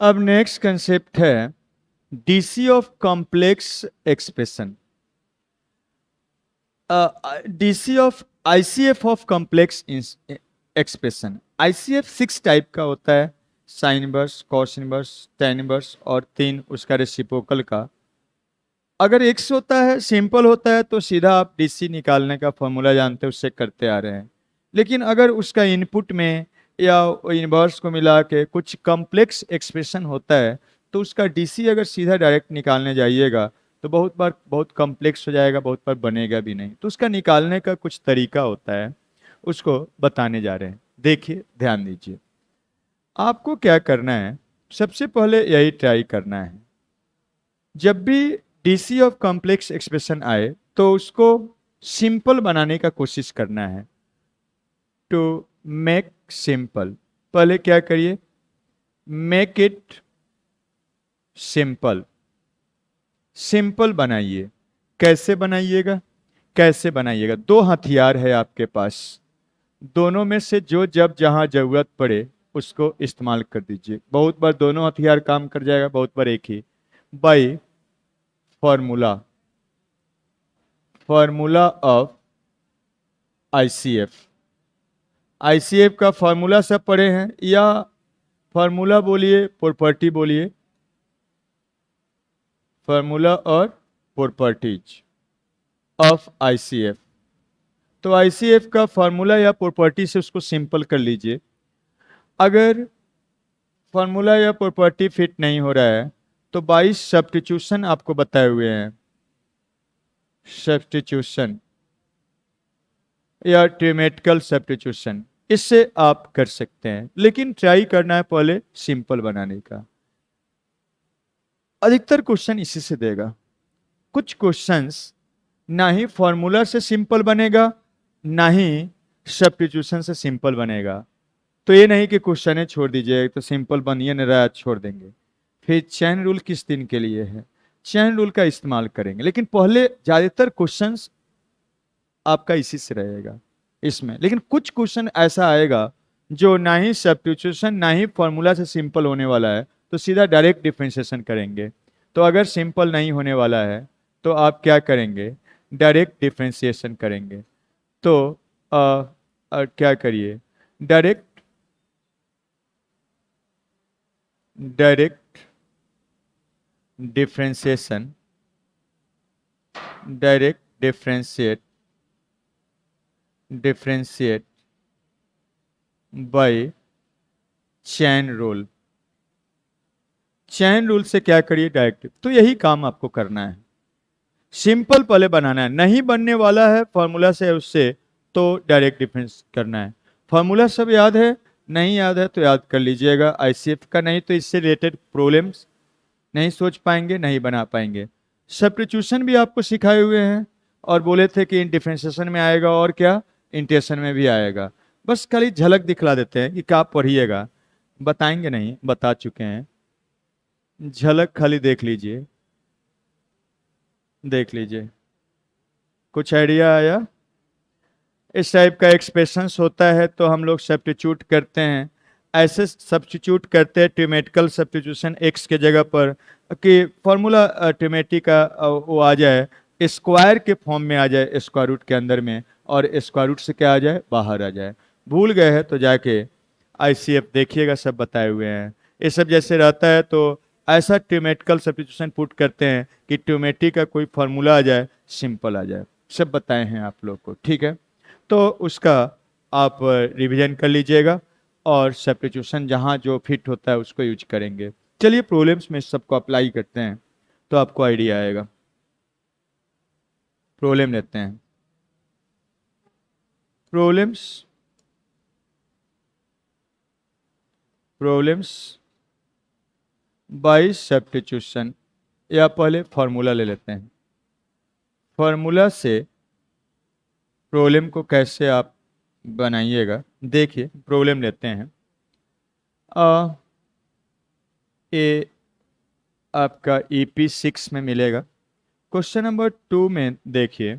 अब next concept है DC of complex expression. DC of ICF of complex expression. ICF 6 type का होता है, sine inverse, cos inverse, tan inverse और 3 उसका रेसिप्रोकल का। अगर एक्स होता है, सिंपल होता है, तो सीधा आप डीसी निकालने का फॉर्मूला जानते हैं, उससे करते आ रहे हैं। लेकिन अगर उसका इनपुट में या इनवर्स को मिला के कुछ कॉम्प्लेक्स एक्सप्रेशन होता है, तो उसका डीसी अगर सीधा डायरेक्ट निकालने जाइएगा तो बहुत बार बहुत कॉम्प्लेक्स हो जाएगा, बहुत बार बनेगा भी नहीं। तो उसका निकालने का कुछ तरीका होता है, उसको बताने जा रहे हैं। देखिए, ध्यान दीजिए। आपको क्या करना है, सबसे पहले यही ट्राई करना है, जब भी डीसी ऑफ कॉम्प्लेक्स एक्सप्रेशन आए तो उसको सिंपल बनाने का कोशिश करना है। टू मेक सिंपल, पहले क्या करिए, मेक इट सिंपल। सिंपल बनाइए। कैसे बनाइएगा? कैसे बनाइएगा? 2 हथियार है आपके पास, दोनों में से जो जब जहां जरूरत पड़े उसको इस्तेमाल कर दीजिए। बहुत बार दोनों हथियार काम कर जाएगा, बहुत बार एक ही। By formula, formula of ICF. ICF का फॉर्मूला सब पढ़े हैं, या फॉर्मूला बोलिए, प्रॉपर्टी बोलिए, फॉर्मूला और प्रॉपर्टीज ऑफ आईसीएफ। तो आईसीएफ का फॉर्मूला या प्रॉपर्टी से उसको सिंपल कर लीजिए। अगर फॉर्मूला या प्रॉपर्टी फिट नहीं हो रहा है तो 22 सब्स्टिट्यूशन आपको बताए हुए हैं, सब्स्टिट्यूशन या ट्रिमेटिकल सब्स्टिट्यूशन, इससे आप कर सकते हैं। लेकिन ट्राई करना है पहले सिंपल बनाने का। अधिकतर क्वेश्चन इसी से देगा। कुछ क्वेश्चंस ना ही फॉर्मूला से सिंपल बनेगा, ना ही सब्स्टिट्यूशन से सिंपल बनेगा। तो ये नहीं कि क्वेश्चन है छोड़ दीजिए, तो सिंपल बनिए नहीं रहा छोड़ देंगे। फिर चेन रूल किस दिन के लिए है, चेन रूल का इस्तेमाल करेंगे। लेकिन पहले ज्यादातर क्वेश्चंस आपका इसी से रहेगा इसमें। लेकिन कुछ क्वेश्चन ऐसा आएगा जो ना ही सब्स्टिट्यूशन ना ही फॉर्मूला से सिंपल होने वाला है, तो सीधा डायरेक्ट डिफरेंशिएशन करेंगे। तो अगर सिंपल नहीं होने वाला है तो आप क्या करेंगे, डायरेक्ट डिफरेंशिएशन करेंगे। तो क्या करिए, direct direct differentiation, direct differentiate by chain rule. Chain rule से क्या करिए, डायरेक्ट। तो यही काम आपको करना है, सिंपल पहले बनाना है। नहीं बनने वाला है फॉर्मूला से उससे, तो डायरेक्ट डिफरेंस करना है। फॉर्मूला सब याद है, नहीं याद है तो याद कर लीजिएगा आईसीएफ का, नहीं तो इससे रिलेटेड प्रॉब्लम्स नहीं सोच पाएंगे, नहीं बना पाएंगे। सब्स्टिट्यूशन भी आपको सिखाए हुए हैं और बोले थे कि डिफरेंशिएशन में आएगा और क्या, इंटीग्रेशन में भी आएगा। बस खाली झलक दिखला देते हैं कि क्या पढ़िएगा, बताएंगे नहीं, बता चुके हैं। झलक खाली देख लीजिए, देख लीजिए, कुछ आइडिया आया? इस टाइप का एक्सप्रेशंस होता है तो हम लोग सब्स्टिट्यूट करते हैं। ऐसे सब्स्टिट्यूट करते हैं ट्रिमेटिकल सब्स्टिट्यूशन एक्स के जगह पर, कि फॉर्मूला ट्रिमेटिक का वो आ जाए स्क्वायर के फॉर्म में आ जाए, स्क्वायर रूट के अंदर में, और स्क्वायर रूट से क्या आ जाए, बाहर आ जाए। भूल गए हैं तो जाके आईसीएफ देखिएगा, सब बताए हुए हैं। ये सब जैसे रहता है तो ऐसा ट्रिमेटिकल सब्स्टिट्यूशन पुट करते हैं कि ट्रिमेटिक का कोई फार्मूला आ जाए, सिंपल आ जाए। सब बताए हैं आप लोग को, ठीक है? तो उसका आप रिवीजन कर लीजिएगा और सब्स्टिट्यूशन जहाँ जो फिट होता है उसको यूज करेंगे। चलिए प्रॉब्लम्स में सबको अप्लाई करते हैं तो आपको आइडिया आएगा। प्रॉब्लम लेते हैं, प्रॉब्लम्स बाय सब्स्टिट्यूशन, या पहले फॉर्मूला ले लेते हैं। फॉर्मूला से प्रॉब्लम को कैसे आप बनाइएगा, देखिए प्रॉब्लम लेते हैं। ये आपका ईपी 6 में मिलेगा। क्वेश्चन नंबर 2 में देखिए,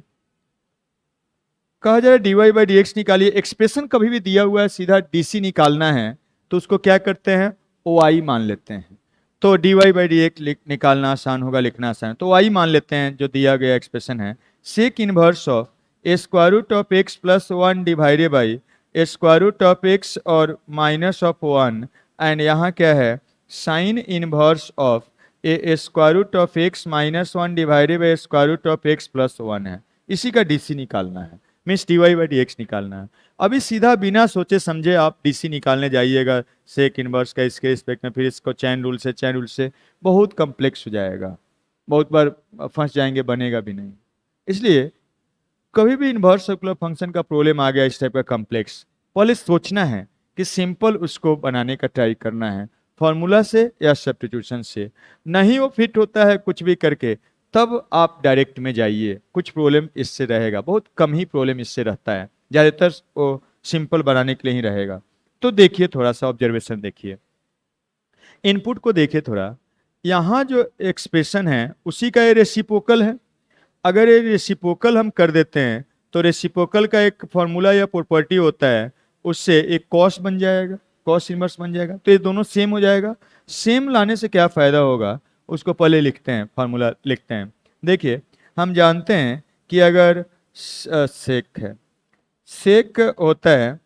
कहा जा रहा है dy बाई डी एक्स निकालिए। एक्सप्रेशन कभी भी दिया हुआ है, सीधा डीसी निकालना है तो उसको क्या करते हैं, ओ आई मान लेते हैं। तो D Y by D X निकालना आसान होगा, लिखना आसान है। तो वाई मान लेते हैं जो दिया गया एक्सप्रेशन है, sec inverse of square root of X plus one divided by square root of X और माइनस ऑफ वन, एंड यहाँ क्या है, sine inverse of a square root of X minus one divided by square root of X plus one है। इसी का DC निकालना है, means D Y by D X निकालना है। अभी सीधा बिना सोचे समझे आप डीसी निकालने जाइएगा सेक इनवर्स का इसके रिस्पेक्ट में, फिर इसको चैन रूल से बहुत कम्प्लेक्स हो जाएगा, बहुत बार फंस जाएंगे, बनेगा भी नहीं। इसलिए कभी भी इनवर्स सर्कुलर फंक्शन का प्रॉब्लम आ गया इस टाइप का कम्प्लेक्स, पहले सोचना है कि सिंपल उसको बनाने का ट्राई करना है फॉर्मूला से या सब्स्टिट्यूशन से। नहीं वो फिट होता है कुछ भी करके, तब आप डायरेक्ट में जाइए। कुछ प्रॉब्लम इससे रहेगा, बहुत कम ही प्रॉब्लम इससे रहता है, ज़्यादातर वो सिंपल बनाने के लिए ही रहेगा। तो देखिए, थोड़ा सा ऑब्जर्वेशन देखिए, इनपुट को देखिए थोड़ा। यहाँ जो एक्सप्रेशन है उसी का ये रेसिप्रोकल है। अगर ये रेसिप्रोकल हम कर देते हैं तो रेसिप्रोकल का एक फॉर्मूला या प्रॉपर्टी होता है, उससे एक कॉस बन जाएगा, कॉस इनवर्स बन जाएगा। तो ये दोनों सेम हो जाएगा। सेम लाने से क्या फ़ायदा होगा उसको पहले लिखते हैं, फार्मूला लिखते हैं। देखिए, हम जानते हैं कि अगर सेक है, सेक होता है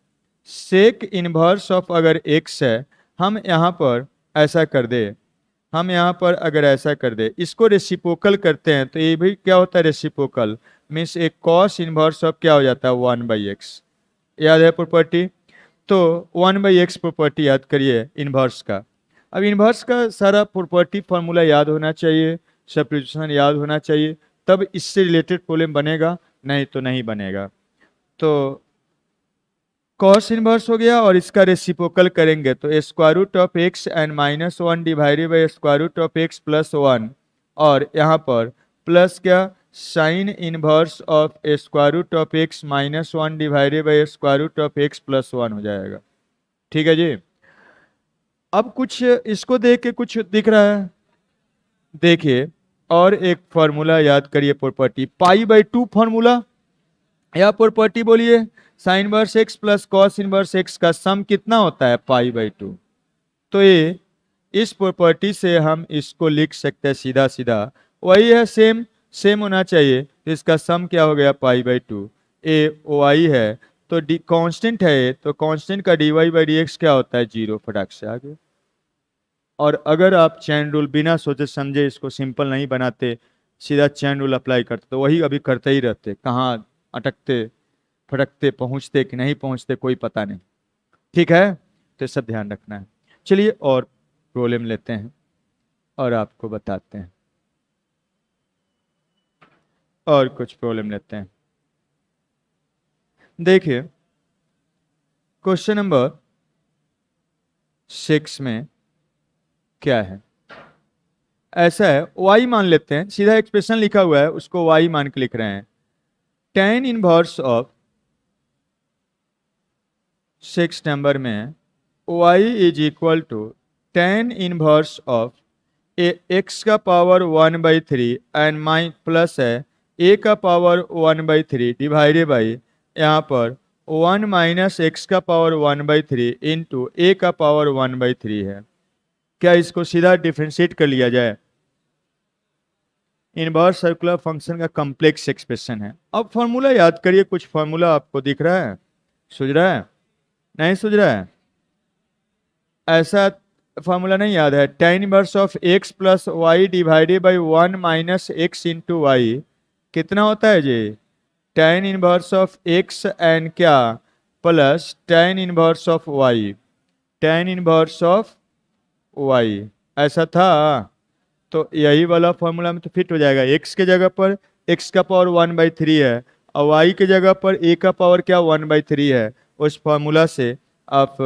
सेक इनवर्स ऑफ, अगर एक्स है, हम यहाँ पर ऐसा कर दे, हम यहाँ पर अगर ऐसा कर दे, इसको रेसिप्रोकल करते हैं तो ये भी क्या होता है, रेसिप्रोकल मीन्स एक कॉस इनवर्स ऑफ क्या हो जाता है, वन बाई एक्स। याद है प्रॉपर्टी? तो वन बाई एक्स प्रॉपर्टी याद करिए इनवर्स का। अब इनवर्स का सारा प्रॉपर्टी फॉर्मूला याद होना चाहिए, सब्स्टिट्यूशन याद होना चाहिए, तब इससे रिलेटेड प्रॉब्लम बनेगा, नहीं तो नहीं बनेगा। तो कॉस इनवर्स हो गया और इसका रेसिप्रोकल करेंगे तो square root of X and minus one divided by square root of X plus one, और यहाँ पर प्लस क्या, sine inverse of square root of X minus one divided by square root of X plus one हो जाएगा। ठीक है जी। अब कुछ इसको देख के कुछ दिख रहा है, देखिए, और एक फॉर्मूला याद करिए, property pi by to formula या प्रॉपर्टी बोलिए, sine inverse x plus cos inverse x का सम कितना होता है, पाई बाई टू। तो ये इस प्रॉपर्टी से हम इसको लिख सकते हैं सीधा सीधा, वही है, सेम सेम होना चाहिए। तो इसका सम क्या हो गया, pi by two. A Y है तो डी कांस्टेंट है, तो कांस्टेंट का D Y by D X क्या होता है, जीरो, फटाक से आगे। और अगर आप चैन रूल बिना सोचे समझे इसको सिंपल नहीं बनाते, सीधा चैन रूल अप्लाई करते, तो वही अभी करते ही रहते, कहाँ अटकते फटकते, पहुंचते कि नहीं पहुंचते कोई पता नहीं। ठीक है, तो सब ध्यान रखना है। चलिए और प्रॉब्लम लेते हैं और आपको बताते हैं, और कुछ प्रॉब्लम लेते हैं। देखिए, क्वेश्चन नंबर 6 में क्या है, ऐसा है, y मान लेते हैं, सीधा एक्सप्रेशन लिखा हुआ है उसको y मान के लिख रहे हैं। tan इनवर्स ऑफ 6 नंबर में y is equal to tan inverse of x का पावर 1/3 एंड माइ प्लस है a का पावर 1/3 डिवाइडेड बाई यहाँ पर 1 माइनस एक्स का पावर 1/3 इंटू a का पावर 1/3 है। क्या इसको सीधा डिफ्रेंशिएट कर लिया जाए? इनवर्स सर्कुलर फंक्शन का कॉम्प्लेक्स एक्सप्रेशन है। अब फॉर्मूला याद करिए, कुछ फॉर्मूला आपको दिख रहा है, सूझ रहा है, नहीं सूझ रहा है? ऐसा फॉर्मूला नहीं याद है, tan inverse of x plus Y divided by 1 minus X into Y कितना होता है जी, tan inverse of x and क्या plus tan inverse of y, tan inverse of y, ऐसा था। तो यही वाला फॉर्मूला में तो फिट हो जाएगा, x के जगह पर x का पावर 1/3 है और y के जगह पर a का पावर क्या 1/3 है। उस फॉर्मूला से आप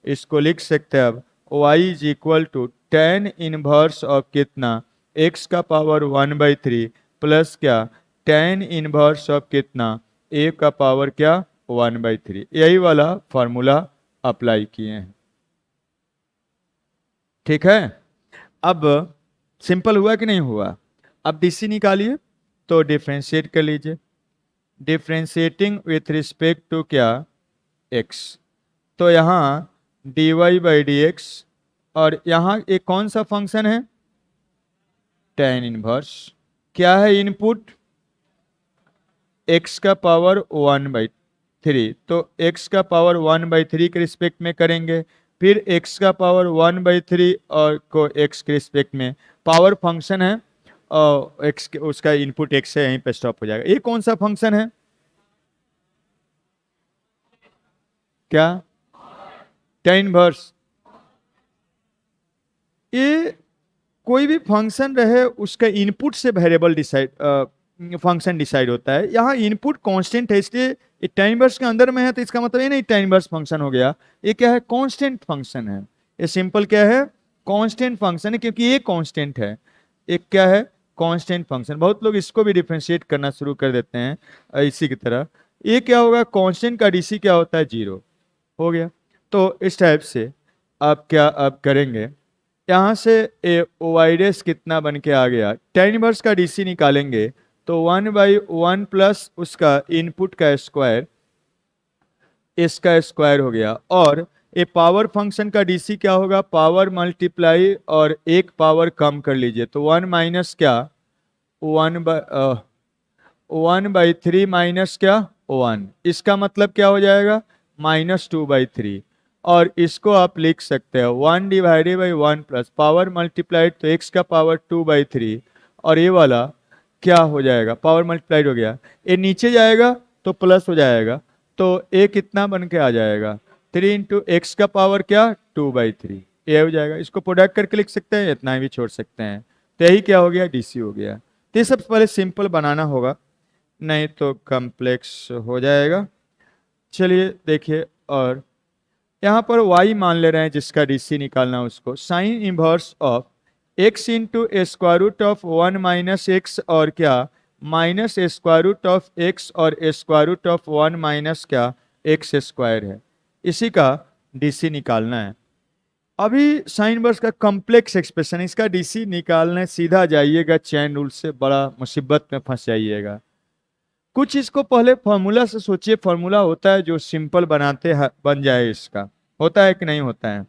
इसको लिख सकते हैं, अब y is equal to tan inverse of कितना, x का पावर 1/3 प्लस क्या tan इनवर्स ऑफ कितना, a का पावर क्या 1/3। यही वाला फॉर्मूला अप्लाई किए हैं। ठीक है, अब सिंपल हुआ कि नहीं हुआ? अब डीसी निकालिए, तो डिफ्रेंशिएट कर लीजिए, डिफ्रेंशिएटिंग विथ रिस्पेक्ट टू क्या, x। तो यहाँ dy बाई डी एक्स और यहाँ एक कौन सा फंक्शन है, tan इनवर्स। क्या है इनपुट, x का पावर 1/3, तो x का पावर 1/3 के रिस्पेक्ट में करेंगे, फिर x का पावर 1/3 और को x के रिस्पेक्ट में, पावर फंक्शन है और x उसका इनपुट x है, यहीं पे स्टॉप हो जाएगा। ये कौन सा फंक्शन है, क्या, tan इनवर्स। ये कोई भी फंक्शन रहे उसका इनपुट से वेरिएबल फंक्शन डिसाइड होता है। यहाँ इनपुट कांस्टेंट है, इसलिए tan इनवर्स के अंदर में है, तो इसका मतलब ये नहीं tan इनवर्स फंक्शन हो गया। ये क्या है, कांस्टेंट फंक्शन है। ये सिंपल क्या है, कांस्टेंट फंक्शन है, क्योंकि ये कांस्टेंट है। एक क्या है, कांस्टेंट फंक्शन। बहुत लोग इसको भी डिफरेंशिएट करना शुरू कर देते हैं इसी की तरह। ये क्या होगा, कांस्टेंट का डीसी क्या होता है, 0 हो गया। तो इस टाइप से आप क्या आप करेंगे, यहाँ से ए वाइडेस कितना बन के आ गया, tan इनवर्स का डीसी निकालेंगे तो 1/1 प्लस उसका इनपुट का स्क्वायर, इसका स्क्वायर हो गया। और ए पावर फंक्शन का डीसी क्या होगा, पावर मल्टीप्लाई और एक पावर कम कर लीजिए, तो 1 माइनस क्या, 1/3 माइनस क्या 1, इसका मतलब क्या हो जाएगा, -2/3। और इसको आप लिख सकते हो 1/1 प्लस पावर मल्टीप्लाइड, तो x का पावर 2/3, और ये वाला क्या हो जाएगा, पावर मल्टीप्लाइड हो गया, ये नीचे जाएगा तो प्लस हो जाएगा, तो a कितना बन के आ जाएगा, 3 इंटू एक्स का पावर क्या 2/3, ये हो जाएगा। इसको प्रोडक्ट करके लिख सकते हैं, इतना भी छोड़ सकते हैं। तो यही क्या हो गया, डीसी हो गया। तो ये सबसे पहले सिंपल बनाना होगा, नहीं तो कॉम्प्लेक्स हो जाएगा। चलिए देखिए, और यहाँ पर y मान ले रहे हैं जिसका डीसी निकालना है उसको, sine inverse of x into square root of 1 minus x, और क्या minus square root of x, और स्क्वायर रूट ऑफ 1 माइनस क्या एक्स स्क्वायर है, इसी का डीसी निकालना है। अभी साइन इनवर्स का कॉम्प्लेक्स एक्सप्रेशन, इसका डीसी निकालने सीधा जाइएगा चैन रूल से, बड़ा मुसीबत में फंस जाइएगा। कुछ इसको पहले फॉर्मूला से सोचिए, फॉर्मूला होता है जो सिंपल बनाते हैं बन जाए, इसका होता है कि नहीं होता है।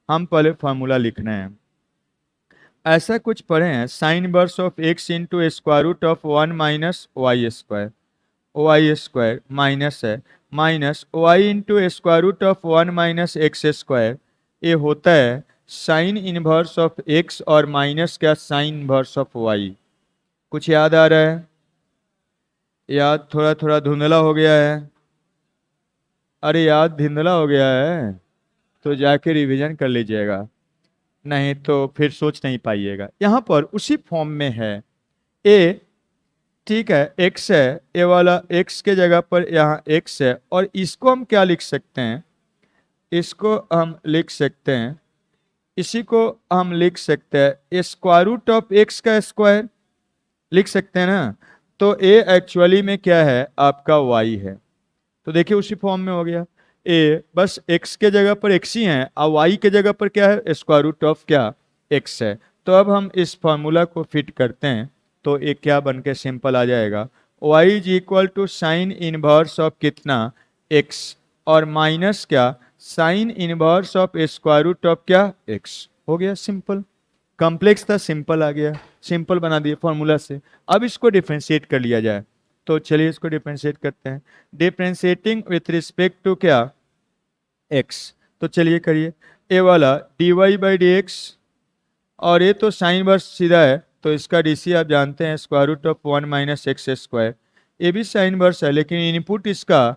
हम पहले फॉर्मूला लिखना है, ऐसा कुछ पढ़े हैं, sine inverse of x into square root of 1 minus y square minus है, minus y into square root of 1 minus x square, ये होता है साइन इनवर्स ऑफ x, और माइनस क्या साइन इनवर्स ऑफ y। कुछ याद आ रहा है, याद थोड़ा थोड़ा धुंधला हो गया है, अरे याद धुंधला हो गया है तो जाके रिवीजन कर लीजिएगा, नहीं तो फिर सोच नहीं पाइएगा। यहाँ पर उसी फॉर्म में है a, ठीक है, x है, ए वाला x के जगह पर यहाँ x है, और इसको हम क्या लिख सकते हैं, इसको हम लिख सकते हैं, इसी को हम लिख सकते हैं स्क्वायर रूट ऑफ x का स्क्वायर, लिख सकते हैं ना। तो a एक्चुअली में क्या है, आपका y है। तो देखिए उसी फॉर्म में हो गया, a बस x के जगह पर x ही है, और y के जगह पर क्या है, स्क्वायर रूट ऑफ क्या x है। तो अब हम इस फॉर्मूला को फिट करते हैं, तो एक क्या बन के सिंपल आ जाएगा, y is equal to sine inverse of कितना x, और माइनस क्या sine inverse of square root of क्या x, हो गया सिंपल। कॉम्प्लेक्स था, सिंपल आ गया, सिंपल बना दिए फॉर्मूला से। अब इसको डिफरेंशिएट कर लिया जाए, तो चलिए इसको डिफरेंशिएट करते हैं, डिफरेंशिएटिंग विथ रिस्पेक्ट टू क्या x। तो चलिए करिए, ए वाला dy/dx, और ये तो साइन वर्स सीधा है, तो इसका डीसी आप जानते हैं square root of 1 minus x square, ये भी साइन वर्स है, लेकिन इनपुट इसका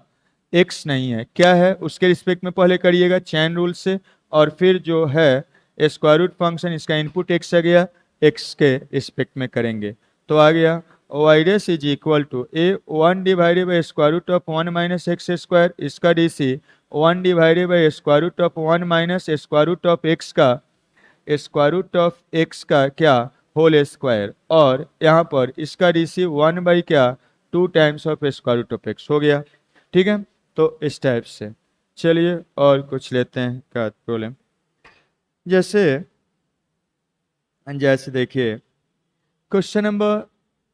x नहीं है, क्या है उसके रिस्पेक्ट में पहले करिएगा चैन रूल से, और फिर जो है स्क्वायर रूट फंक्शन, इसका इनपुट x आ गया, x के रिस्पेक्ट में करेंगे, तो आ गया y dash is equal to uh 1 divided by square root of 1 minus x square, इसका DC 1 divided by square root of 1 minus square root of x का स्क्वायर रूट ऑफ एक्स का क्या होल स्क्वायर, और यहाँ पर इसका DC 1 by क्या 2 times of square root of x हो गया। ठीक है, तो इस टाइप से चलिए और कुछ लेते हैं का प्रॉब्लम, जैसे देखिए क्वेश्चन नंबर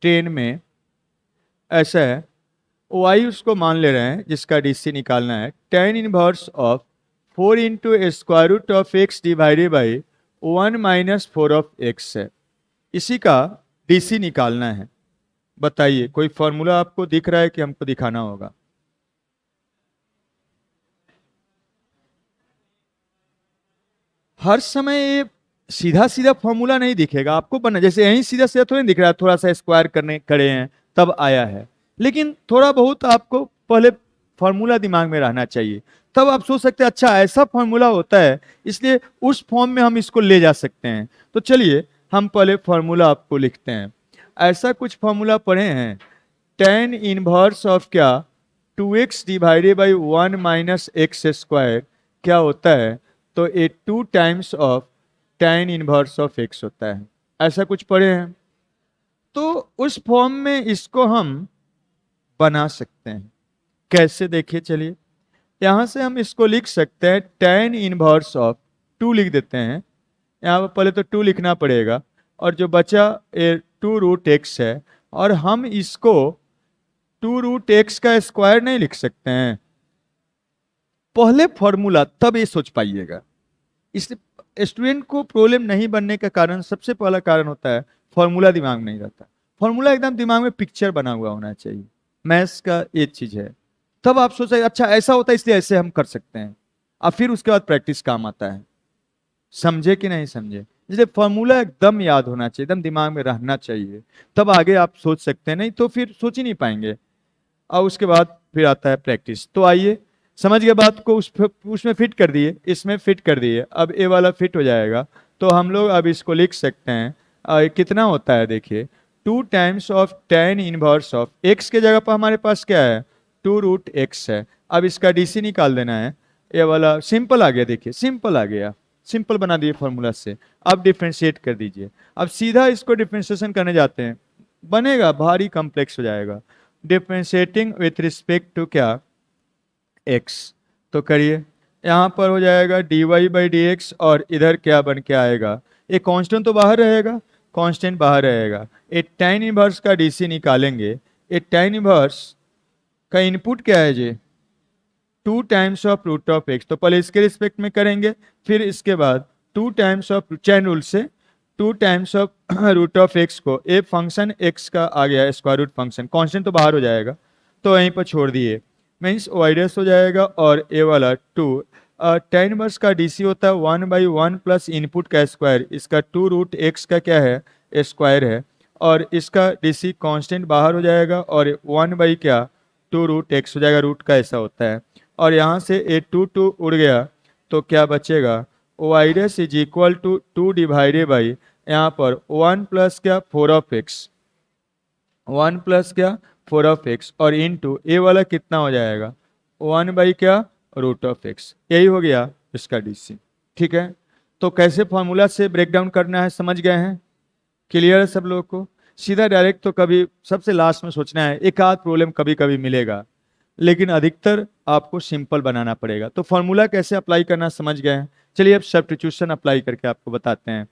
10 में ऐसा है, y उसको मान ले रहे हैं जिसका डीसी निकालना है, tan inverse of 4 into square root of x divided by 1 minus 4 of x है, इसी का डीसी निकालना है। बताइए कोई फॉर्मूला आपको दिख रहा है कि हमको दिखाना होगा? हर समय ये सीधा सीधा फॉर्मूला नहीं दिखेगा आपको, बना जैसे यहीं सीधा सीधा थोड़ी नहीं दिख रहा है, थोड़ा सा स्क्वायर करने करे हैं तब आया है, लेकिन थोड़ा बहुत आपको पहले फॉर्मूला दिमाग में रहना चाहिए, तब आप सोच सकते हैं अच्छा ऐसा फॉर्मूला होता है, इसलिए उस फॉर्म में हम इसको ले जा सकते हैं। तो चलिए हम पहले फॉर्मूला आपको लिखते हैं। ऐसा कुछ फॉर्मूला पढ़े हैं, tan इनवर्स ऑफ क्या, 2x divided by 1 minus x square क्या होता है, तो ये 2 times of tan inverse of x होता है। ऐसा कुछ पढ़े हैं, तो उस फॉर्म में इसको हम बना सकते हैं। कैसे, देखिए चलिए, यहां से हम इसको लिख सकते हैं tan इनवर्स ऑफ 2 लिख देते हैं, यहाँ पर पहले तो 2 लिखना पड़ेगा, और जो बचा ये 2 रूट एक्स है, और हम इसको 2 रूट एक्स का स्क्वायर नहीं लिख सकते हैं, पहले फॉर्मूला तब ये सोच पाइएगा। इसलिए स्टूडेंट को प्रॉब्लम नहीं बनने का कारण, सबसे पहला कारण होता है फॉर्मूला दिमाग में नहीं रहता। फॉर्मूला एकदम दिमाग में पिक्चर बना हुआ होना चाहिए, मैथ्स का ये चीज है। तब आप सोच रहे अच्छा ऐसा होता है इसलिए ऐसे हम कर सकते हैं, और फिर उसके बाद प्रैक्टिस काम आता है। समझे कि नहीं समझे? इसलिए फॉर्मूला एकदम याद होना चाहिए, एकदम दिमाग में रहना चाहिए, तब आगे आप सोच सकते हैं, नहीं तो फिर सोच ही नहीं पाएंगे। और उसके बाद फिर आता है प्रैक्टिस। तो आइए समझ गए बात को, उसमें फिट कर दिए, इसमें फिट कर दिए, अब ए वाला फिट हो जाएगा। तो हम लोग अब इसको लिख सकते हैं, कितना होता है देखिए, 2 times of tan inverse of x के जगह पर हमारे पास क्या है, 2 रूट एक्स है। अब इसका डीसी निकाल देना है, ये वाला सिंपल आ गया, देखिए सिंपल आ गया, सिंपल बना दिए फॉर्मूला से। अब डिफ्रेंशिएट कर दीजिए, अब सीधा इसको डिफ्रेंशिएशन करने जाते हैं, बनेगा भारी कॉम्प्लेक्स हो जाएगा। डिफ्रेंशिएटिंग विथ रिस्पेक्ट टू क्या, एक्स, तो करिए, यहाँ पर हो जाएगा dy बाई डी एक्स, और इधर क्या बन के आएगा, ये कांस्टेंट तो बाहर रहेगा, कांस्टेंट बाहर रहेगा, ये tan इनवर्स का डीसी निकालेंगे। ये tan इनवर्स का इनपुट क्या है जी, 2 times of root of x, तो पहले इसके रिस्पेक्ट में करेंगे, फिर इसके बाद 2 टाइम्स ऑफ चैन रूल से 2 times of root of x को, ए फंक्शन एक्स का आ गया स्क्वायर रूट फंक्शन, कांस्टेंट तो बाहर हो जाएगा, तो वहीं पर छोड़ दिए, मीन्स वाइडस हो जाएगा, और ए वाला 2 tan इनवर्स का डीसी होता है 1 बाई 1 प्लस इनपुट का स्क्वायर, इसका 2 रूट एक्स का क्या है, स्क्वायर है, और इसका डीसी कांस्टेंट बाहर हो जाएगा, और 1 बाई क्या, 2 रूट एक्स हो जाएगा, रूट का ऐसा होता है, और यहाँ से ए 2 उड़ गया, तो क्या बचेगा, y dash is equal to 2 divided by, यहाँ पर 1 प्लस क्या 4 ऑफ एक्स, 1 प्लस क्या 4 ऑफ एक्स, और इनटू ए वाला कितना हो जाएगा, 1 बाई क्या रूट ऑफ एक्स, यही हो गया इसका डीसी। ठीक है, तो कैसे फॉर्मूला से ब्रेक डाउन करना है समझ गए हैं? क्लियर है सब लोगों को? सीधा डायरेक्ट तो कभी सबसे लास्ट में सोचना है, एक आध प्रॉब्लम कभी कभी मिलेगा, लेकिन अधिकतर आपको सिंपल बनाना पड़ेगा। तो फॉर्मूला कैसे अप्लाई करना समझ गए हैं, चलिए अब सब्स्टिट्यूशन अप्लाई करके आपको बताते हैं।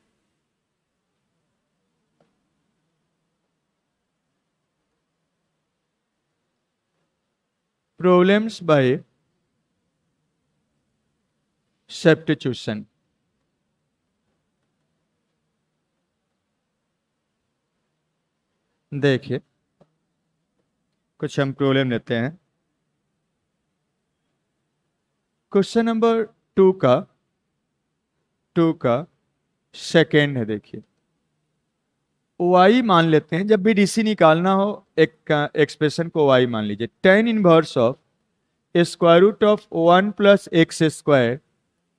Problems bye substitution. देखिए कुछ हम प्रॉब्लम लेते हैं, क्वेश्चन नंबर 2 का सेकेंड है। देखिए y मान लेते हैं, जब भी डीसी निकालना हो एक एक्सप्रेशन को y मान लीजिए, tan inverse of square root of 1 plus x square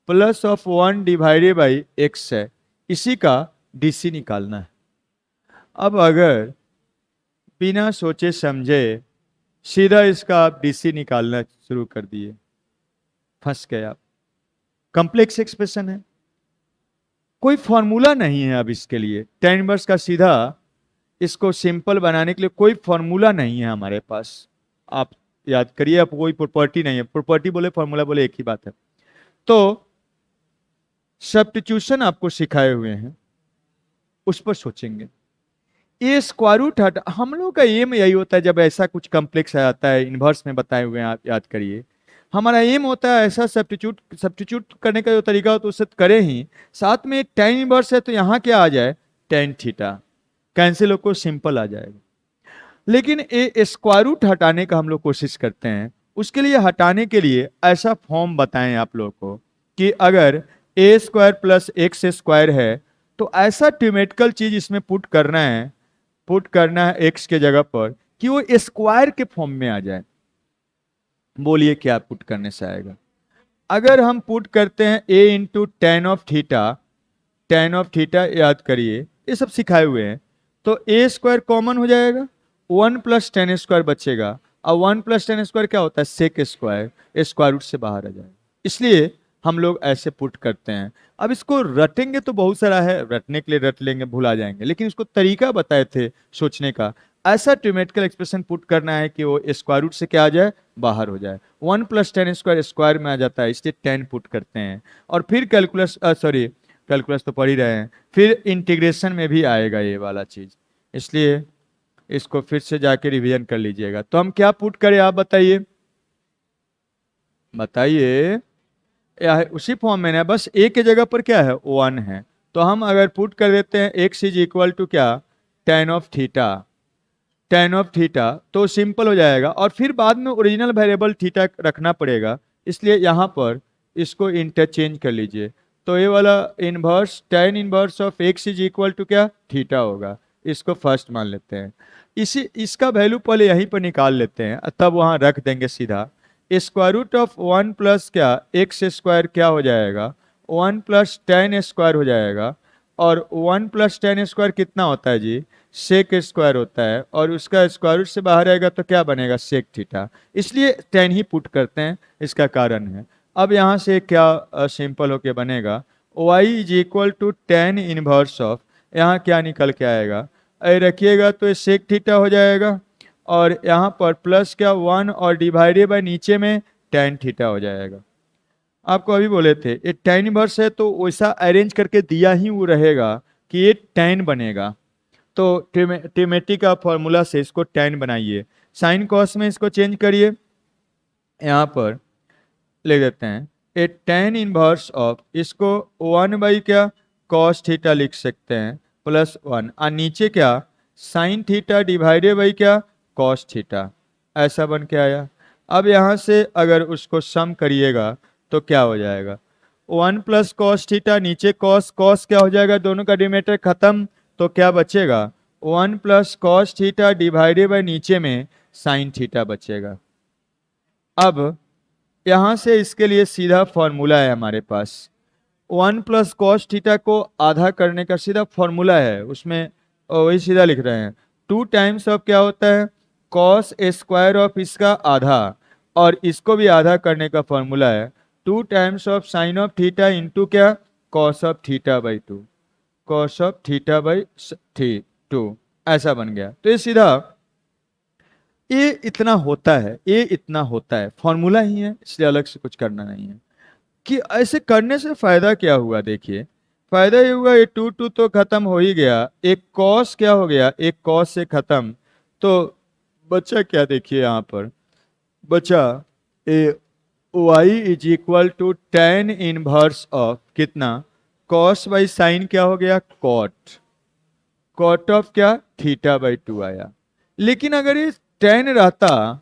plus of 1 divided by x है, इसी का डीसी निकालना है। अब अगर बिना सोचे समझे सीधा इसका आप डीसी निकालना शुरू कर दिए, फंस गए आप। कॉम्प्लेक्स एक्सप्रेशन है, कोई फॉर्मूला नहीं है अब इसके लिए, tan इनवर्स का सीधा इसको सिंपल बनाने के लिए कोई फॉर्मूला नहीं है हमारे पास। आप याद करिए, आप कोई प्रॉपर्टी नहीं है, प्रॉपर्टी बोले फॉर्मूला बोले एक ही बात है। तो सब्स्टिट्यूशन आपको सिखाए हुए हैं, उस पर सोचेंगे। ये स्क्वायर रूट हट, हम लोग का एम यही होता है जब ऐसा कुछ कॉम्प्लेक्स आता है, इन्वर्स में बताए हुए हैं आप याद करिए, हमारा एम होता है ऐसा सब्स्टिट्यूट करने का जो तरीका हो तो उससे करें ही, साथ में tan इनवर्स है तो यहाँ क्या आ जाए, tan थीटा, कैंसिल होकर सिंपल आ जाएगा। लेकिन ए स्क्वायर रूट हटाने का हम लोग कोशिश करते हैं, उसके लिए हटाने के लिए ऐसा फॉर्म बताएं आप लोग को कि अगर ए स्क्वायर प्लस एक्स स्क्वायर है तो ऐसा ट्यूमेटिकल चीज इसमें पुट करना है एक्स के जगह पर कि वो स्क्वायर के फॉर्म में आ जाए। बोलिए क्या पुट करने से आएगा? अगर हम पुट करते हैं a into ten of theta, याद करिए ये सब सिखाए हुए हैं, तो ए स्क्वायर कॉमन हो जाएगा, 1 प्लस टेन स्क्वायर बचेगा, और 1 प्लस टेन स्क्वायर क्या होता है, सेक स्क्वायर, स्क्वायर रूट से बाहर आ जाएगा। इसलिए हम लोग ऐसे पुट करते हैं। अब इसको रटेंगे तो बहुत सारा है, रटने के लिए रट लेंगे, भुला जाएंगे, लेकिन इसको तरीका बताए थे सोचने का। ऐसा ट्यूमेटिकल एक्सप्रेशन पुट करना है कि वो स्क्वायर रूट से क्या आ जाए, बाहर हो जाए। 1 प्लस टेन स्क्वायर स्क्वायर में आ जाता है, इसलिए 10 पुट करते हैं। और फिर कैलकुलस तो पढ़ ही रहे हैं, फिर इंटीग्रेशन में भी आएगा ये वाला चीज, इसलिए इसको फिर से जाके रिवीजन कर लीजिएगा। तो हम क्या पुट करें, आप बताइए या उसी फॉर्म में ना, बस ए के जगह पर क्या है, 1 है, तो हम अगर पुट कर देते हैं एक्स इज इक्वल टू क्या, टेन ऑफ थीटा, तो सिंपल हो जाएगा। और फिर बाद में ओरिजिनल वेरिएबल थीटा रखना पड़ेगा, इसलिए यहाँ पर इसको इंटरचेंज कर लीजिए। तो ये वाला inverse tan inverse of x is equal to क्या, थीटा होगा, इसको फर्स्ट मान लेते हैं। इसका वैल्यू पहले यहीं पर निकाल लेते हैं, तब वहाँ रख देंगे सीधा। स्क्वायर रूट ऑफ 1 प्लस क्या, एक्स स्क्वायर क्या हो जाएगा, 1 प्लस टेन स्क्वायर हो जाएगा। और 1 प्लस टेन स्क्वायर कितना होता है जी, सेक स्क्वायर होता है, और उसका स्क्वायर रूट से बाहर आएगा तो क्या बनेगा, सेक थीटा, इसलिए 10 ही पुट करते हैं, इसका कारण है। अब यहाँ से क्या सिंपल होके बनेगा, y is equal to tan inverse of, यहाँ क्या निकल के आएगा, रखिएगा तो ये सेक थीटा हो जाएगा, और यहाँ पर प्लस क्या 1 और डिवाइडेड बाय नीचे में टेन थीटा हो जाएगा। आपको अभी बोले थे ये टेन इनवर्स है तो वैसा अरेंज करके दिया ही वो रहेगा कि ये टेन बनेगा, तो ट्रिमेटी का फॉर्मूला से इसको टेन बनाइए, साइन कॉस में इसको चेंज करिए, यहाँ पर ले देते हैं ए टेन इनवर्स ऑफ, इसको 1 बाई क्या कॉस थीटा लिख सकते हैं प्लस 1, और नीचे क्या साइन थीटा डिवाइडेड बाई क्या कॉस थीटा, ऐसा बन के आया। अब यहाँ से अगर उसको सम करिएगा तो क्या हो जाएगा, 1 प्लस कॉस थीटा, नीचे कॉस कॉस क्या हो जाएगा, दोनों का डिनोमिनेटर खत्म, तो क्या बचेगा 1 plus cos theta divided by नीचे में साइन थीटा बचेगा। अब यहाँ से इसके लिए सीधा फॉर्मूला है हमारे पास, 1 प्लस कॉस थीटा को आधा करने का सीधा फॉर्मूला है, उसमें वही सीधा लिख रहे हैं, 2 टाइम्स ऑफ क्या होता है कॉस स्क्वायर ऑफ इसका आधा, और इसको भी आधा करने का फॉर्मूला है 2 times of sine of theta into क्या cos of theta by 2, cos of theta by 2, ऐसा बन गया। तो ये सीधा ये इतना होता है, फॉर्मूला ही है, इसलिए अलग से कुछ करना नहीं है। कि ऐसे करने से फायदा क्या हुआ, देखिए फायदा ये हुआ, ये 2 तो खत्म हो ही गया, एक कॉस क्या हो गया, एक कॉस से खत्म, तो बचा क्या, देखिए यहाँ पर बचा ए y is equal to tan inverse of कितना कॉस बाई साइन क्या हो गया कॉट ऑफ क्या थीटा बाई 2 आया। लेकिन अगर ये टेन रहता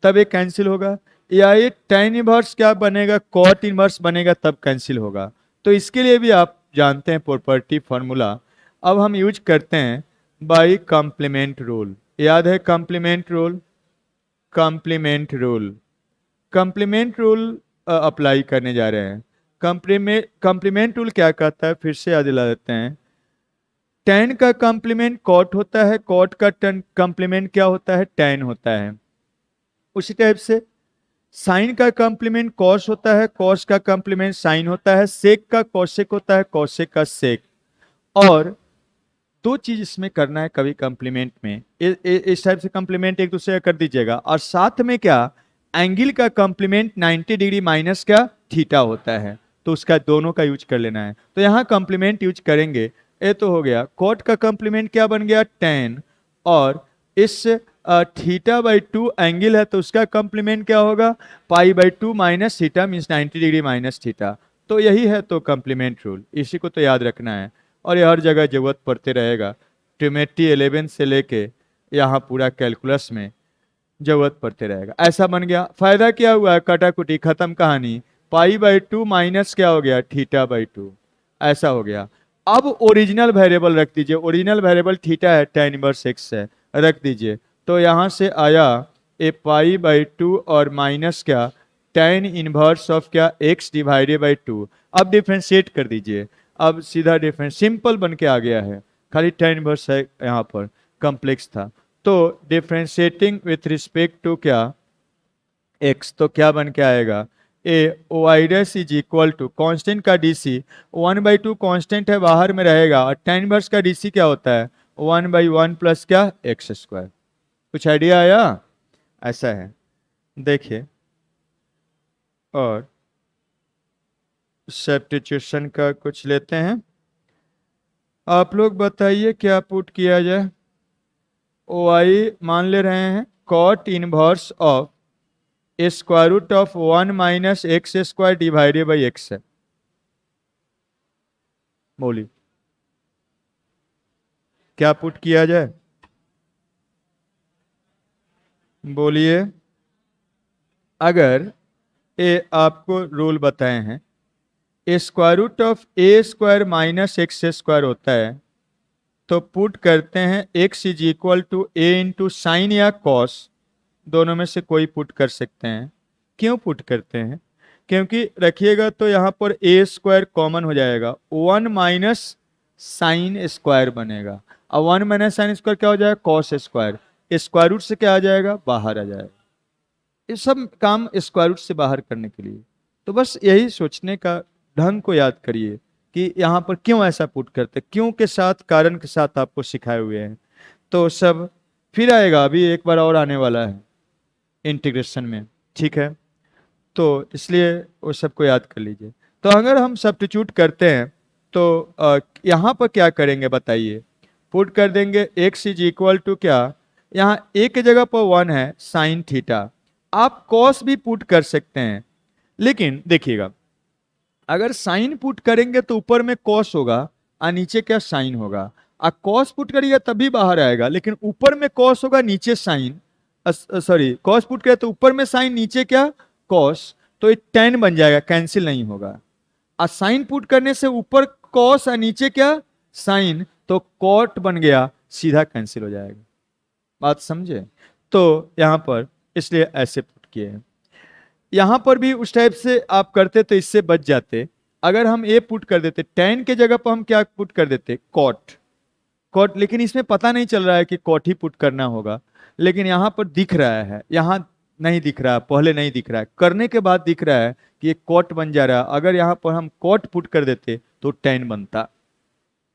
तब ये कैंसिल होगा, या ये टेन इनवर्स क्या बनेगा कॉट इनवर्स बनेगा तब कैंसिल होगा। तो इसके लिए भी आप जानते हैं प्रॉपर्टी फॉर्मूला, अब हम यूज करते हैं बाई कॉम्प्लीमेंट रूल, याद है कॉम्प्लीमेंट रूल अप्लाई करने जा रहे हैं। कॉम्प्लीमेंट रूल क्या कहता है, फिर से याद दिला देते हैं, टेन का कॉम्प्लीमेंट कॉट होता है, कॉट का कॉम्प्लीमेंट क्या होता है, टेन होता है। उसी टाइप से साइन का कॉम्प्लीमेंट कॉस होता है, कॉस का कॉम्प्लीमेंट साइन होता है, सेक का कॉसेक होता है, कॉसेक का सेक। और दो चीज इसमें करना है कभी कॉम्प्लीमेंट में, इस टाइप से कॉम्प्लीमेंट एक दूसरे का कर दीजिएगा, और साथ में क्या एंगल का कॉम्प्लीमेंट 90 डिग्री माइनस क्या थीटा होता है, तो उसका दोनों का यूज कर लेना है। तो यहाँ कॉम्प्लीमेंट यूज करेंगे, ये तो हो गया, कॉट का कॉम्प्लीमेंट क्या बन गया 10, और इस थीटा बाई 2 एंगल है तो उसका कॉम्प्लीमेंट क्या होगा, पाई by 2 minus theta means 90 degree minus theta. तो यही है तो कॉम्प्लीमेंट रूल, इसी को तो याद रखना है और ये हर जगह जरूरत पड़ते रहेगा। ट्रिमेट्री 11 से लेके यहाँ पूरा कैलकुलस में जरूरत पड़ते रहेगा। ऐसा बन गया, फायदा क्या हुआ, कटाकुटी खत्म कहानी, पाई बाई 2 माइनस क्या हो गया थीटा बाई 2, ऐसा हो गया। अब ओरिजिनल वेरिएबल रख दीजिए, ओरिजिनल वेरिएबल थीटा है, tan इनवर्स x है, रख दीजिए। तो यहाँ से आया ए पाई बाई 2 और माइनस क्या tan इनवर्स ऑफ क्या x डिवाइडेड बाई 2। अब डिफ्रेंशिएट कर दीजिए, अब सीधा डिफरेंस सिंपल बन के आ गया है, खाली tan इनवर्स है यहाँ पर, कॉम्प्लेक्स था। तो डिफ्रेंशिएटिंग विथ रिस्पेक्ट टू क्या x, तो क्या बन के आएगा, uh y dash is equal to constant का डीसी 1/2 कॉन्स्टेंट है बाहर में रहेगा, और tan इनवर्स का डीसी क्या होता है 1/1 प्लस क्या एक्स स्क्वायर। कुछ आइडिया आया, ऐसा है देखिए। और सब्स्टिट्यूशन का कुछ लेते हैं, आप लोग बताइए क्या पुट किया जाए। ओ आई मान ले रहे हैं cot inverse of square root of 1 minus x square divided by x है। बोलिए क्या पुट किया जाए, बोलिए। अगर ए आपको रूल बताए हैं square root of a square minus x square होता है, तो पुट करते हैं x is equal to a into sine या कॉस, दोनों में से कोई पुट कर सकते हैं। क्यों पुट करते हैं, क्योंकि रखिएगा तो यहाँ पर ए स्क्वायर कॉमन हो जाएगा, 1 माइनस साइन स्क्वायर बनेगा, और 1 माइनस साइन स्क्वायर क्या हो जाएगा कॉस स्क्वायर, स्क्वायर रूट से क्या आ जाएगा बाहर आ जाएगा। ये सब काम स्क्वायर रूट से बाहर करने के लिए, तो बस यही सोचने का ढंग को याद करिए कि यहाँ पर क्यों ऐसा पुट करते, क्यों के साथ कारण के साथ आपको सिखाए हुए हैं। तो सब फिर आएगा, अभी एक बार और आने वाला है इंटीग्रेशन में, ठीक है, तो इसलिए वो सबको याद कर लीजिए। तो अगर हम सब्स्टिट्यूट करते हैं तो यहाँ पर क्या करेंगे बताइए, पुट कर देंगे x इज इक्वल टू क्या, यहाँ a की जगह पर 1 है साइन थीटा, आप कॉस भी पुट कर सकते हैं, लेकिन देखिएगा अगर साइन पुट करेंगे तो ऊपर में कॉस होगा और नीचे क्या साइन होगा, और कॉस पुट करिएगा तभी बाहर आएगा, लेकिन ऊपर में कॉस होगा नीचे साइन, सॉरी कॉस पुट करें तो ऊपर में साइन नीचे क्या कॉस, तो ये tan बन जाएगा, कैंसिल नहीं होगा। और साइन पुट करने से ऊपर कॉस और नीचे क्या साइन, तो कॉट बन गया, सीधा कैंसिल हो जाएगा। बात समझे, तो यहां पर इसलिए ऐसे पुट किए हैं। यहां पर भी उस टाइप से आप करते तो इससे बच जाते। अगर हम ए पुट कर देते tan के जगह पर हम क्या पुट कर देते कॉट, कॉट, लेकिन इसमें पता नहीं चल रहा है कि कॉट ही पुट करना होगा, लेकिन यहाँ पर दिख रहा है, यहाँ नहीं दिख रहा है, पहले नहीं दिख रहा है, करने के बाद दिख रहा है कि ये कॉट बन जा रहा है। अगर यहाँ पर हम कॉट पुट कर देते तो tan बनता,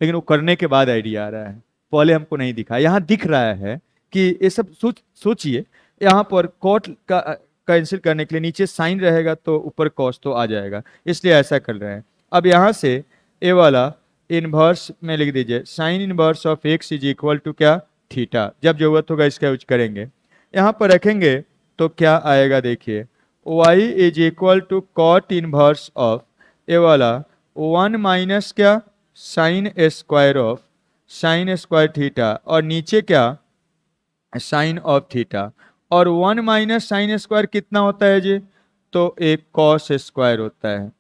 लेकिन वो करने के बाद आइडिया आ रहा है, पहले हमको नहीं दिखा। यहाँ दिख रहा है कि ये सब सोचिए, यहाँ पर कॉट का कैंसिल करने के लिए नीचे साइन रहेगा तो ऊपर कॉस तो आ जाएगा, इसलिए ऐसा कर रहे हैं। अब यहाँ से ए वाला इनवर्स में लिख दीजिए, sine inverse of x is equal to क्या थीटा, जब जरूरत होगा इसका यूज करेंगे। यहाँ पर रखेंगे तो क्या आएगा देखिए, y is equal to cot inverse of a वाला 1 माइनस क्या sine square of sine square theta, और नीचे क्या साइन ऑफ थीटा, और 1 माइनस साइन स्क्वायर कितना होता है जी, तो एक कॉस स्क्वायर होता है,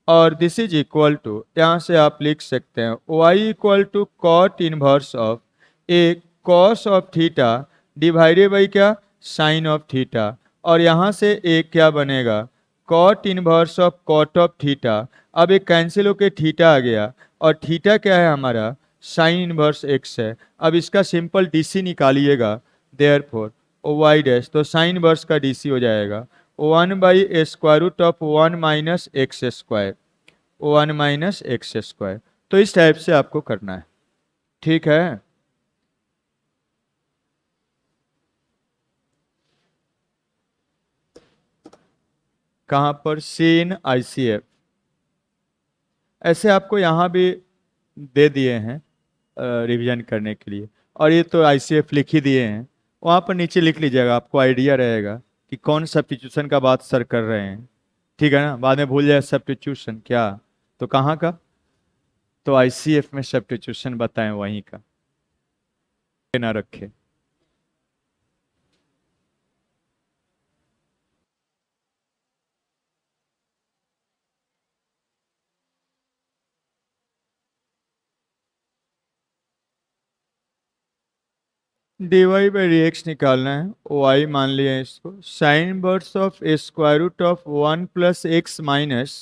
और दिस इज इक्वल टू, यहाँ से आप लिख सकते हैं y equal to cot inverse of a cos of theta divided by क्या साइन ऑफ थीटा, और यहाँ से एक क्या बनेगा cot inverse of cot of theta. अब एक कैंसिल होके थीटा आ गया, और थीटा क्या है हमारा साइन इनवर्स एक्स है। अब इसका सिंपल डीसी निकालिएगा, देयरफॉर वाई डैश, तो साइन इनवर्स का डीसी हो जाएगा 1 by square root of 1 minus x square, 1 minus x square. तो इस टाइप से आपको करना है, ठीक है। कहां पर सीन आईसीएफ, ऐसे आपको यहां भी दे दिए हैं रिवीजन करने के लिए, और ये तो आईसीएफ लिख ही दिए हैं, वहाँ पर नीचे लिख लीजिएगा, आपको आइडिया रहेगा कि कौन सब्स्टिट्यूशन का बात सर कर रहे हैं। ठीक है ना, बाद में भूल जाए सब्स्टिट्यूशन क्या, तो कहाँ का, तो आईसीएफ में सब्स्टिट्यूशन बताएं वहीं का, ना रखे। dy बाई डी एक्स निकालना है, y मान लिया इसको, sine inverse of square root of 1 plus x minus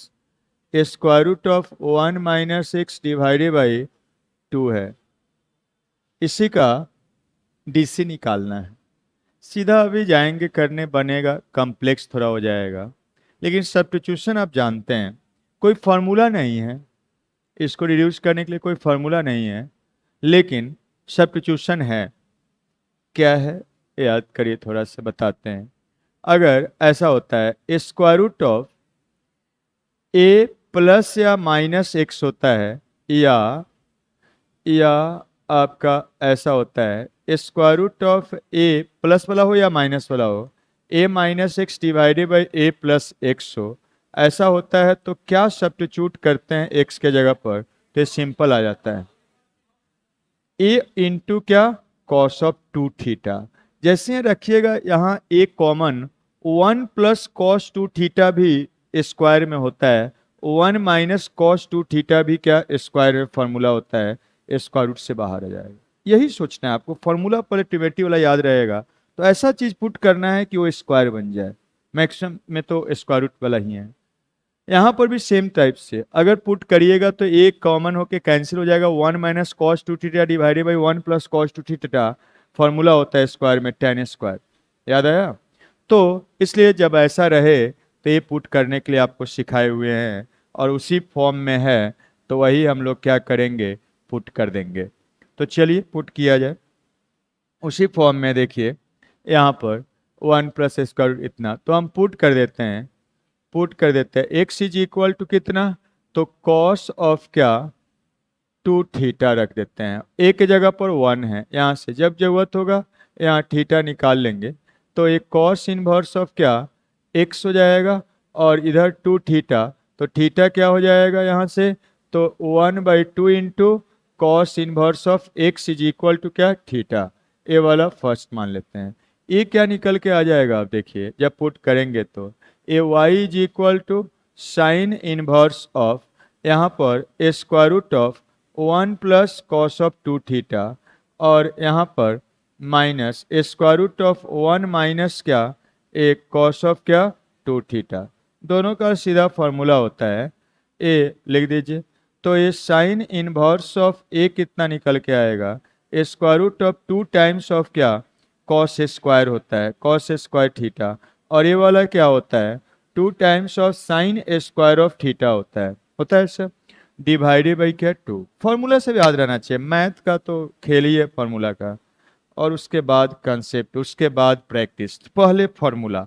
square root of 1 minus x divided by 2 है। इसी का डीसी निकालना है। सीधा अभी जाएंगे करने, बनेगा कॉम्प्लेक्स थोड़ा हो जाएगा, लेकिन सब्स्टिट्यूशन आप जानते हैं कोई फार्मूला नहीं है, इसको रिड्यूस करने के लिए कोई फार्मूला नहीं है, लेकिन सब्स्टिट्यूशन है। क्या है याद करिए, थोड़ा सा बताते हैं। अगर ऐसा होता है square root of a plus या माइनस एक्स होता है, या आपका ऐसा होता है square root of a plus वाला हो या माइनस वाला हो, a minus x divided by a plus x हो, ऐसा होता है तो क्या सब्स्टिट्यूट करते हैं एक्स के जगह पर, तो ये सिंपल आ जाता है ए इंटू क्या, कॉस ऑफ 2 थीटा। जैसे रखिएगा यहाँ ए कॉमन, 1 प्लस कॉस 2 थीटा भी स्क्वायर में होता है, 1 माइनस कॉस 2 थीटा भी क्या स्क्वायर में फॉर्मूला होता है, स्क्वायर रूट से बाहर आ जाएगा। यही सोचना है आपको, फॉर्मूला पॉजिटिविटी वाला याद रहेगा, तो ऐसा चीज पुट करना है कि वो स्क्वायर बन जाए। मैक्सिमम में तो स्क्वायर रूट वाला ही है। यहाँ पर भी सेम टाइप से अगर पुट करिएगा तो एक कॉमन होके कैंसिल हो जाएगा, 1 minus cos 2 theta divided by 1 plus cos 2 theta, formula होता है स्क्वायर में tan स्क्वायर, याद आया। तो इसलिए जब ऐसा रहे तो ये पुट करने के लिए आपको सिखाए हुए हैं और उसी फॉर्म में है, तो वही हम लोग क्या करेंगे, पुट कर देंगे। तो चलिए पुट किया जाए उसी फॉर्म में। देखिए यहाँ पर 1 प्लस स्क्वायर रूट इतना, तो हम पुट कर देते हैं, एक्स इज इक्वल टू कितना, तो कॉस ऑफ क्या 2 थीटा रख देते हैं, ए के जगह पर 1 है, यहाँ से जब जरूरत होगा यहाँ थीटा निकाल लेंगे, तो एक कॉस इनवर्स ऑफ क्या एक्स हो जाएगा, और इधर 2 थीटा, तो थीटा क्या हो जाएगा यहाँ से, तो 1/2 into cos inverse of x is equal to क्या थीटा। ए वाला फर्स्ट मान लेते हैं। ये क्या निकल के आ जाएगा, आप देखिए जब पुट करेंगे तो uh y is equal to sine inverse of, यहाँ पर square root of 1 plus cos of 2 theta, और यहाँ पर minus square root of 1 minus क्या एक कॉस ऑफ क्या 2 थीटा। दोनों का सीधा फॉर्मूला होता है, ए लिख दीजिए। तो ये साइन इनवर्स ऑफ ए कितना निकल के आएगा, square root of 2 times of क्या कॉस स्क्वायर होता है, कॉस स्क्वायर थीटा, और ये वाला क्या होता है 2 times of sine square of theta होता है सर, डिवाइडेड बाई क्या 2। फॉर्मूला से भी याद रहना चाहिए, मैथ का तो खेल ही है फॉर्मूला का, और उसके बाद कंसेप्ट, उसके बाद प्रैक्टिस। पहले फॉर्मूला,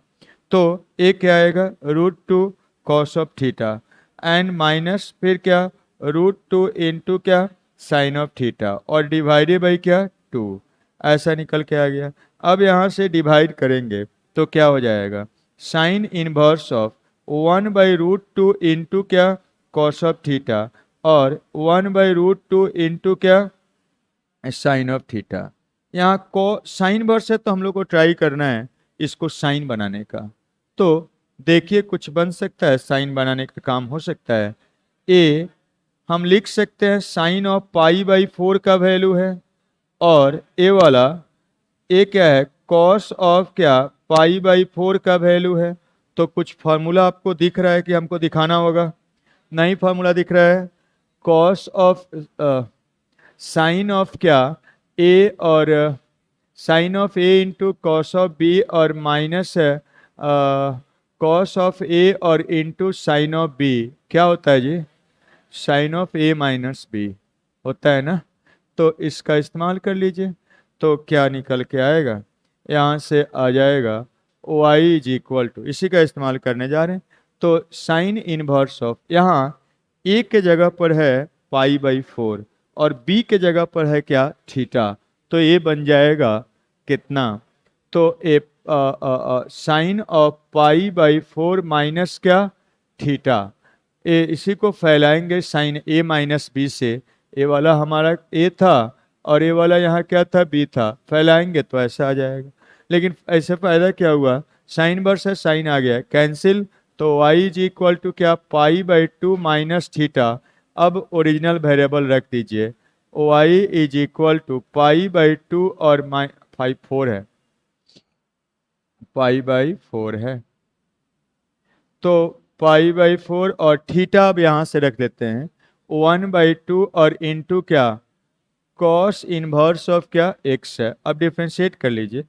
तो ए क्या आएगा √2 cos of theta, and minus फिर क्या √2 इंटू क्या साइन ऑफ थीटा, और डिवाइडेड बाई क्या 2, ऐसा निकल के आ गया। अब यहाँ से डिवाइड करेंगे तो क्या हो जाएगा, साइन इनवर्स ऑफ 1/√2 इंटू क्या कॉस ऑफ थीटा, और 1/√2 इंटू क्या साइन ऑफ थीटा। यहाँ को साइन वर्स है तो हम लोग को ट्राई करना है इसको साइन बनाने का। तो देखिए कुछ बन सकता है, साइन बनाने का काम हो सकता है। ए हम लिख सकते हैं साइन ऑफ π/4 का वैल्यू है, और ए वाला ए क्या है कॉस ऑफ क्या π/4 का वैल्यू है। तो कुछ फार्मूला आपको दिख रहा है कि हमको दिखाना होगा, नहीं फार्मूला दिख रहा है, कॉस ऑफ साइन ऑफ क्या ए, और sine of a into cos of b, और माइनस कॉस ऑफ ए और इंटू साइन ऑफ बी, क्या होता है जी sine of a minus b होता है ना। तो इसका इस्तेमाल कर लीजिए, तो क्या निकल के आएगा, यहाँ से आ जाएगा y इज इक्वल टू, इसी का इस्तेमाल करने जा रहे हैं। तो साइन इनवर्स ऑफ, यहाँ ए के जगह पर है π/4 और बी के जगह पर है क्या थीटा, तो ये बन जाएगा कितना तो uh sine of pi by 4 minus क्या थीटा, ए इसी को फैलाएंगे साइन ए माइनस बी से। ए वाला हमारा ए था और ए वाला यहाँ क्या था बी था, फैलाएंगे तो ऐसा आ जाएगा। लेकिन ऐसे फायदा क्या हुआ, साइन वर्सेस साइन आ गया कैंसिल, तो y इज इक्वल टू क्या पाई बाई 2 माइनस थीटा। अब ओरिजिनल वेरिएबल रख दीजिए, y is equal to pi by 2 और 4 है, पाई बाई 4 है, तो पाई बाई 4 और थीटा अब यहाँ से रख देते हैं 1/2 और इनटू क्या कॉस इनवर्स ऑफ क्या x है। अब डिफ्रेंशिएट कर लीजिए,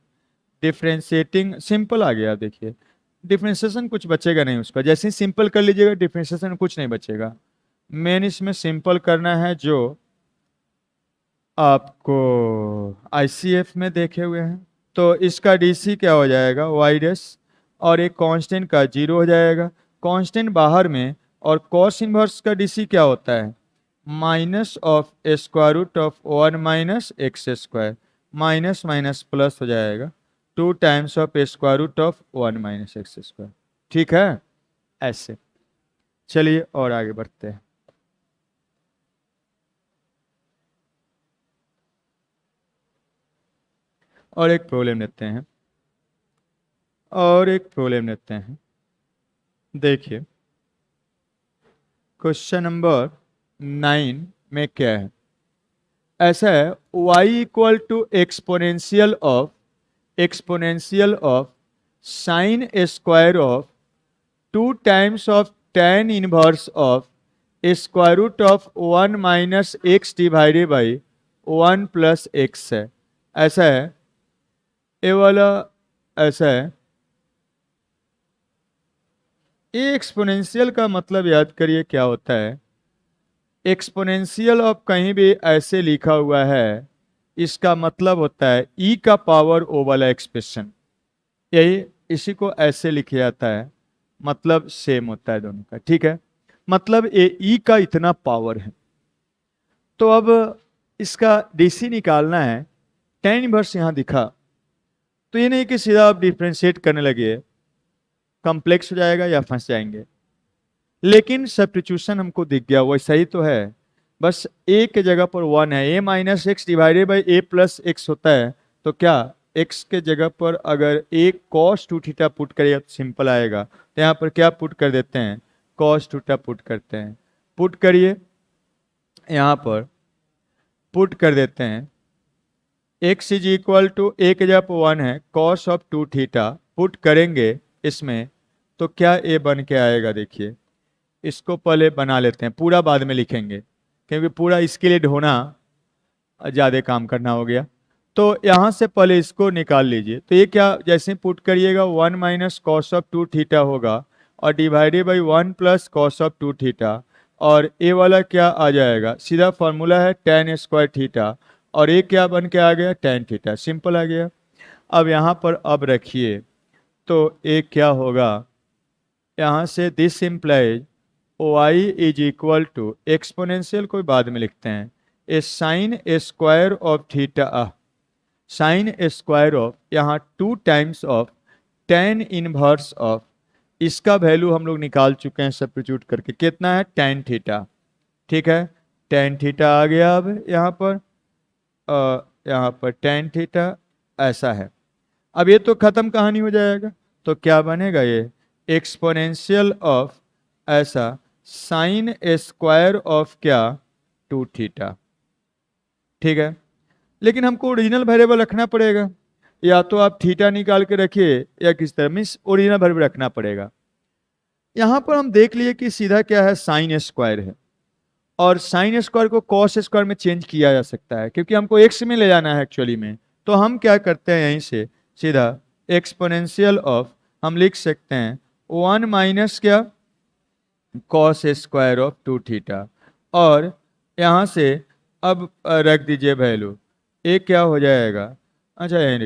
डिफ्रेंशिएटिंग सिंपल आ गया। देखिए डिफ्रेंशिएशन कुछ बचेगा नहीं उसका, जैसे ही सिंपल कर लीजिएगा डिफ्रेंशिएशन कुछ नहीं बचेगा। मेन इसमें सिंपल करना है जो आपको आईसीएफ में देखे हुए हैं। तो इसका डीसी क्या हो जाएगा वाई डैश, और एक कांस्टेंट का 0 हो जाएगा, कांस्टेंट बाहर में, और कॉस इनवर्स का डीसी क्या होता है minus of square root of 1 minus x square, minus minus plus हो जाएगा 2 times of square root of 1 minus x square. ठीक है ऐसे। चलिए और आगे बढ़ते हैं। और एक प्रॉब्लम लेते हैं, और एक प्रॉब्लम लेते हैं। देखिए क्वेश्चन नंबर 9 में क्या है, ऐसा है y equal to exponential of sine square of 2 times of tan inverse of square root of 1 minus x divided by 1 plus x है। ऐसा है ये वाला, ऐसा है ये एक्सपोनेंशियल का मतलब याद करिए क्या होता है। एक्सपोनेंशियल ऑफ कहीं भी ऐसे लिखा हुआ है, इसका मतलब होता है ई का पावर ओ वाला एक्सप्रेशन, यही इसी को ऐसे लिखा जाता है, मतलब सेम होता है दोनों का। ठीक है, मतलब ये ई का इतना पावर है। तो अब इसका डीसी निकालना है, tan इनवर्स यहाँ दिखा, तो ये नहीं कि सीधा आप डिफ्रेंशिएट करने लगे, कॉम्प्लेक्स हो जाएगा या फंस जाएंगे। लेकिन सब्स्टिट्यूशन हमको दिख गया, वो सही तो है, बस ए के जगह पर 1 है, a minus x divided by a plus x होता है, तो क्या एक्स के जगह पर अगर ए कॉस 2 थीटा पुट करिएगा तो सिंपल आएगा। तो यहाँ पर क्या पुट कर देते हैं कॉस 2 पुट करते हैं, पुट करिए, यहाँ पर पुट कर देते हैं x इज इक्वल टू ए के जगह पर 1 है, कॉस ऑफ 2 थीटा पुट करेंगे इसमें, तो क्या ए बन के आएगा। देखिए इसको पहले बना लेते हैं, पूरा बाद में लिखेंगे क्योंकि पूरा इसके लिए ढोना ज़्यादा काम करना हो गया। तो यहाँ से पहले इसको निकाल लीजिए, तो ये क्या जैसे पुट करिएगा 1 माइनस कॉस ऑफ 2 थीटा होगा और divided by 1 plus cos of 2 theta, और ए वाला क्या आ जाएगा, सीधा फॉर्मूला है tan स्क्वायर थीटा, और ए क्या बन के आ गया tan थीटा, सिंपल आ गया। अब यहाँ पर अब रखिए, तो ए क्या होगा, यहाँ से this implies y is equal to exponential को बाद में लिखते हैं uh sine square of theta, sine square of यहाँ 2 times of tan inverse of, इसका वैल्यू हम लोग निकाल चुके हैं सब्स्टिट्यूट करके, कितना है tan थीटा। ठीक है tan थीटा आ गया, अब यहाँ पर tan थीटा ऐसा है। अब ये तो खत्म कहानी हो जाएगा, तो क्या बनेगा ये एक्सपोनेंशियल ऑफ ऐसा साइन स्क्वायर ऑफ क्या 2 थीटा। ठीक है, लेकिन हमको ओरिजिनल वेरिएबल रखना पड़ेगा, या तो आप थीटा निकाल के रखिए या किस तरह, मीन्स ओरिजिनल वेरिएबल रखना पड़ेगा। यहाँ पर हम देख लिए कि सीधा क्या है साइन स्क्वायर है, और साइन स्क्वायर को कॉस स्क्वायर में चेंज किया जा सकता है क्योंकि हमको एक्स में ले जाना है एक्चुअली में। तो हम क्या करते हैं, यहीं से सीधा एक्सपोनेंशियल ऑफ हम लिख सकते हैं 1 माइनस क्या कॉस स्क्वायर ऑफ 2 थीटा, और यहाँ से अब रख दीजिए वैल्यू, ए क्या हो जाएगा, अच्छा यही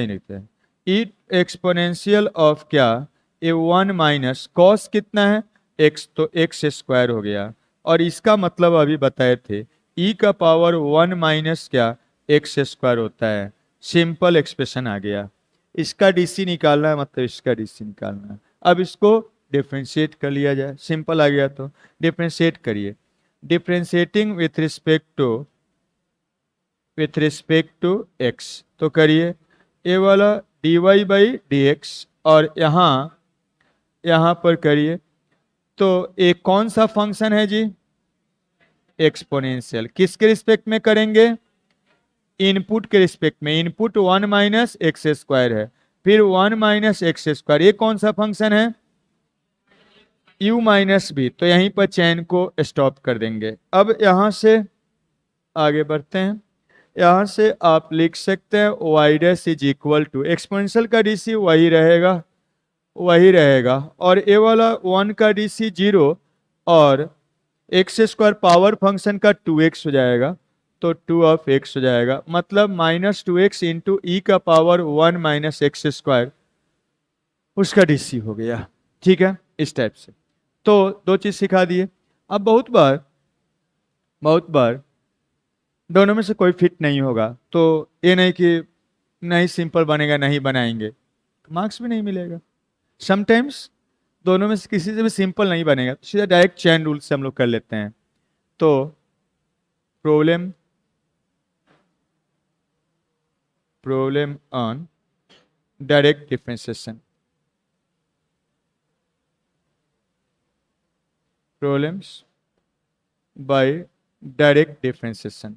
लिखते हैं ई एक्सपोनेंशियल ऑफ क्या ए 1 माइनस कॉस कितना है एक्स, तो एक्स स्क्वायर हो गया, और इसका मतलब अभी बताए थे ई का पावर 1 माइनस क्या एक्स स्क्वायर होता है, सिंपल एक्सप्रेशन आ गया। इसका डीसी निकालना है, मतलब इसका डीसी निकालना है। अब इसको डिफ्रेंशिएट कर लिया जाए, सिंपल आ गया तो डिफ्रेंशिएट करिए। Differentiating with respect to x, तो करिए ए वाला dy बाई डी एक्स, और यहाँ पर करिए। तो एक कौन सा फंक्शन है जी? एक्सपोनेंशियल। किसके रिस्पेक्ट में करेंगे? इनपुट के रिस्पेक्ट में। इनपुट 1 माइनस एक्स स्क्वायर है, फिर 1 माइनस एक्स स्क्वायर। ये कौन सा फंक्शन है? u minus b. तो यहीं पर चैन को स्टॉप कर देंगे। अब यहां से आगे बढ़ते हैं। यहां से आप लिख सकते हैं y dash is equal to exponential का डीसी वही रहेगा, और ए वाला 1 का डीसी 0, और एक्स स्क्वायर पावर फंक्शन का 2x हो जाएगा, तो 2 ऑफ x हो जाएगा, मतलब माइनस 2x इंटू ई का पावर 1 माइनस एक्स स्क्वायर, उसका डीसी हो गया। ठीक है, इस टाइप से। तो दो चीज सिखा दिए। अब बहुत बार दोनों में से कोई फिट नहीं होगा, तो ये नहीं कि नहीं सिंपल बनेगा, नहीं बनाएंगे, मार्क्स भी नहीं मिलेगा। समटाइम्स दोनों में से किसी से भी सिंपल नहीं बनेगा, तो सीधा डायरेक्ट चेन रूल से हम लोग कर लेते हैं। तो problem on direct differentiation, problems bye direct differentiation.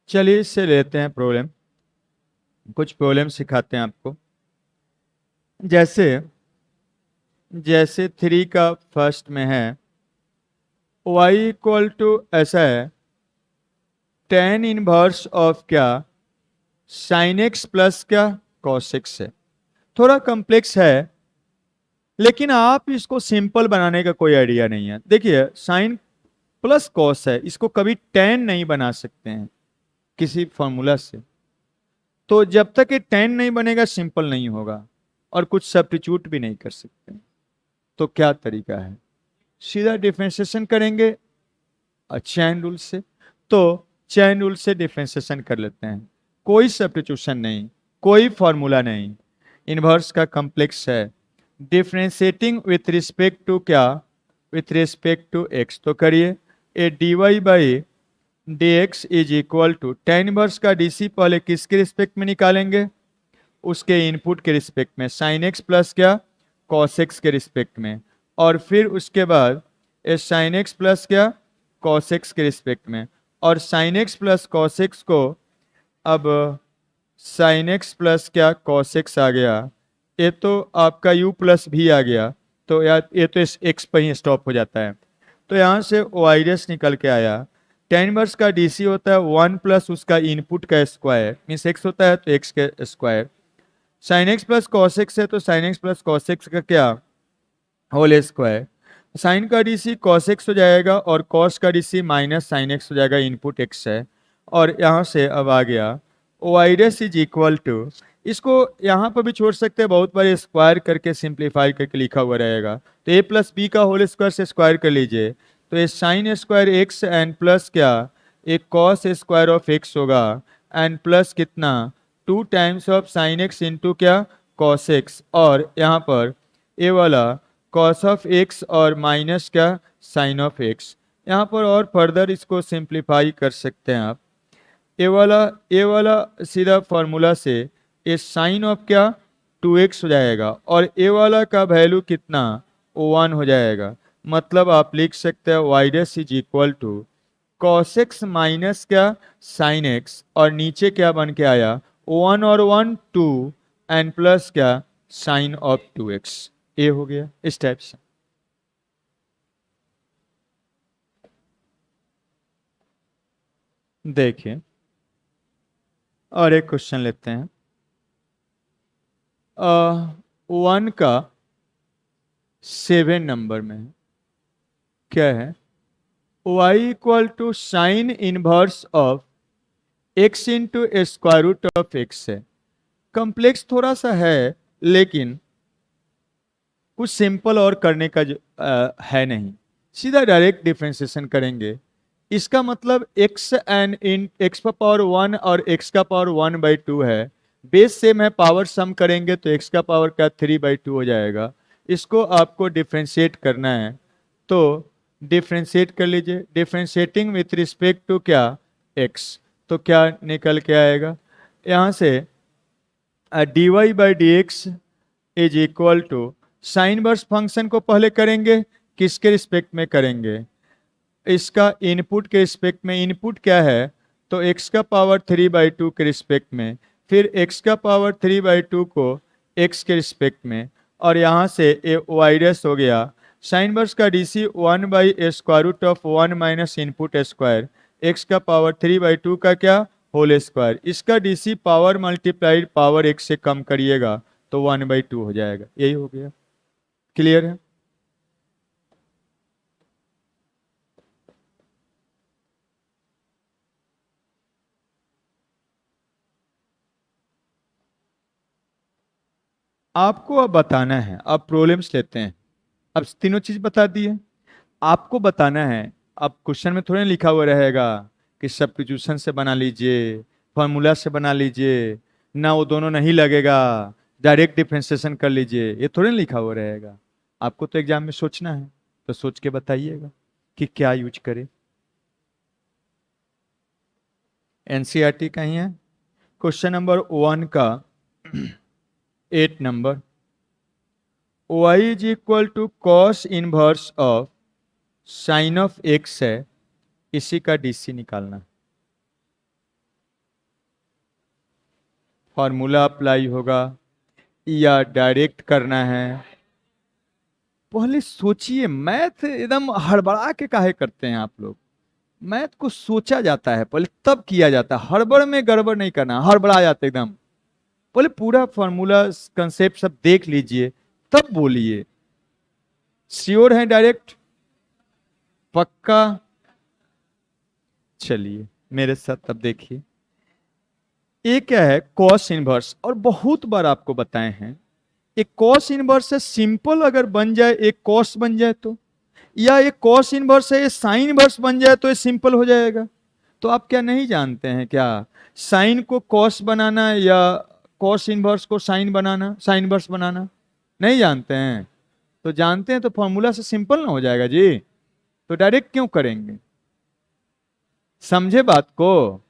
चलिए इससे लेते हैं प्रॉब्लम, कुछ प्रॉब्लम सिखाते हैं आपको। जैसे 3 का फर्स्ट में है y इक्वल टू ऐसा है tan इनवर्स ऑफ क्या sin x प्लस क्या cos x है। थोड़ा कॉम्प्लेक्स है, लेकिन आप इसको सिंपल बनाने का कोई आइडिया नहीं है। देखिए sin प्लस cos है, इसको कभी tan नहीं बना सकते हैं किसी फॉर्मूला से। तो जब तक ये tan नहीं बनेगा सिंपल नहीं होगा, और कुछ सब्स्टिट्यूट भी नहीं कर सकते। तो क्या तरीका है? सीधा डिफरेंशिएशन करेंगे चैन रूल से। तो चैन रूल से डिफरेंशिएशन कर लेते हैं, कोई सब्स्टिट्यूशन नहीं, कोई फॉर्मूला नहीं, इनवर्स का कॉम्प्लेक्स है। डिफरेंशिएटिंग विथ रिस्पेक्ट टू क्या? With respect to x. तो करिए ए d Y by D x is equal to tan inverse का डीसी पहले किसके रिस्पेक्ट में निकालेंगे? उसके इनपुट के रिस्पेक्ट में, sin x प्लस क्या cos x के रिस्पेक्ट में, और फिर उसके बाद sin x प्लस क्या cos x के रिस्पेक्ट में। और sin x plus cos x को, अब sin x प्लस क्या cos x आ गया, ये तो आपका u प्लस भी आ गया, तो यार ये तो इस x पर ही स्टॉप हो जाता है। तो यहाँ से y डैश निकल के आया। tan इनवर्स का डीसी होता है 1 प्लस उसका इनपुट का स्क्वायर, मीन्स x होता है तो x के square. sin x plus cos x है तो sin x plus cos x का क्या होल स्क्वायर। sin का डीसी cos x हो जाएगा, और cos का डीसी माइनस sin x हो जाएगा, इनपुट x है। और यहाँ से अब आ गया y dash is equal to, इसको यहाँ पर भी छोड़ सकते हैं, बहुत बार स्क्वायर करके सिंप्लीफाई करके लिखा हुआ रहेगा। तो a प्लस बी का होल स्क्वायर से स्क्वायर कर लीजिए, तो ये sine square x and plus क्या एक कॉस स्क्वायर ऑफ एक्स होगा, एंड प्लस कितना 2 times of sine x into क्या कॉस एक्स, और यहाँ पर ए वाला कॉस ऑफ एक्स और माइनस क्या साइन ऑफ एक्स। यहाँ पर और फर्दर इसको सिंप्लीफाई कर सकते हैं आप। ए वाला सीधा फॉर्मूला से ए साइन ऑफ क्या 2x हो जाएगा, और ए वाला का वैल्यू कितना 1 हो जाएगा। मतलब आप लिख सकते हैं y dash is equal to cos x minus क्या साइन x, और नीचे क्या बन के आया 1 और 1 2 एंड प्लस क्या साइन ऑफ 2x। ये हो गया इस टाइप से। देखिए और एक क्वेश्चन लेते हैं। 1 का 7 नंबर में क्या है, y equal to sine inverse of x into square root of x है। कॉम्प्लेक्स थोड़ा सा है, लेकिन कुछ सिंपल और करने का है नहीं, सीधा डायरेक्ट डिफरेंशिएशन करेंगे। इसका मतलब x एंड इन x का पावर 1 और x का पावर 1/2 है। बेस सेम है, पावर सम करेंगे तो x का पावर का 3/2 हो जाएगा। इसको आपको डिफरेंशिएट करना है, तो डिफरेंशिएट कर लीजिए। डिफरेंशिएटिंग विथ रिस्पेक्ट टू क्या, x, तो क्या निकल के आएगा यहाँ से, dy/dx is equal to, sine verse function को पहले करेंगे, किसके रिस्पेक्ट में करेंगे, इसका इनपुट के रिस्पेक्ट में। इनपुट क्या है, तो x का पावर 3/2 के रिस्पेक्ट में, फिर x का पावर 3/2 को x के रिस्पेक्ट में, और यहाँ से ये y डैश हो गया। साइन वर्स का DC 1/√1 minus input square, x का पावर 3/2 का क्या, होल स्क्वायर। इसका DC power multiplied power x से कम करिएगा तो 1/2 हो जाएगा। यही हो गया, क्लियर है। आपको अब बताना है, अब प्रॉब्लम्स लेते हैं। अब तीनों चीज बता दी है, आपको बताना है। अब क्वेश्चन में थोड़ा लिखा हुआ रहेगा कि सब्स्टिट्यूशन से बना लीजिए, फॉर्मूला से बना लीजिए, ना वो दोनों नहीं लगेगा, डायरेक्ट डिफरेंशिएशन कर लीजिए, ये थोड़ा लिखा हुआ रहेगा। आपको तो एग्जाम में सोचना है, तो सोच के बताइएगा कि क्या यूज करें। एनसीईआरटी का ही है, क्वेश्चन नंबर 1 का 8 number, y is equal to cos inverse of sine of x है, इसी का डीसी निकालना। फॉर्मूला अप्लाई होगा या डायरेक्ट करना है, पहले सोचिए। मैथ एकदम हड़बड़ा के काहे करते हैं आप लोग, मैथ को सोचा जाता है पहले तब किया जाता है, हड़बड़ में गड़बड़ नहीं करना, हड़बड़ा जाते एकदम। पहले पूरा फॉर्मूला कंसेप्ट सब देख लीजिए तब बोलिए। श्योर है डायरेक्ट, पक्का। चलिए मेरे साथ तब देखिए, ये क्या है, कॉस इनवर्स। और बहुत बार आपको बताए हैं, एक कॉस इनवर्स है सिंपल अगर बन जाए, एक कॉस बन जाए तो, या एक कॉस इनवर्स है ये साइन इनवर्स बन जाए तो ये सिंपल हो जाएगा। तो आप क्या नहीं जानते हैं क्या, साइन को कॉस बनाना या कॉस इनवर्स को साइन बनाना, साइन इनवर्स बनाना नहीं जानते हैं? तो जानते हैं तो फॉर्मूला से सिंपल ना हो जाएगा जी, तो डायरेक्ट क्यों करेंगे? समझे बात को,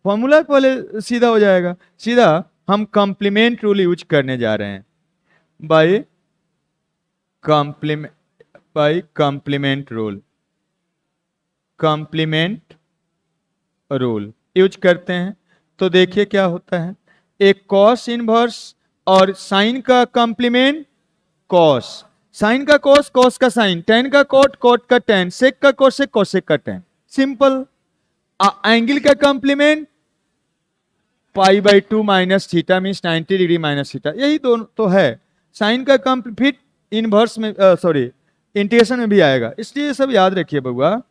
फॉर्मूला पहले सीधा हो जाएगा। सीधा हम कॉम्प्लीमेंट रूल यूज करने जा रहे हैं, by complement rule. Complement rule use करते हैं तो देखिए क्या होता है, एक कॉस इनवर्स और साइन का कॉम्प्लीमेंट कॉस, साइन का कॉस, कॉस का साइन, टेन का कोट, कोट का टेन, सेक का कोसेक, कोसेक का टेन, सिंपल। एंगल का complement π/2 minus theta means 90 degree minus theta, यही दोनों तो है। साइन का फिर इनवर्स में सॉरी इंटीग्रेशन में भी आएगा, इसलिए ये सब याद रखिए बउआ।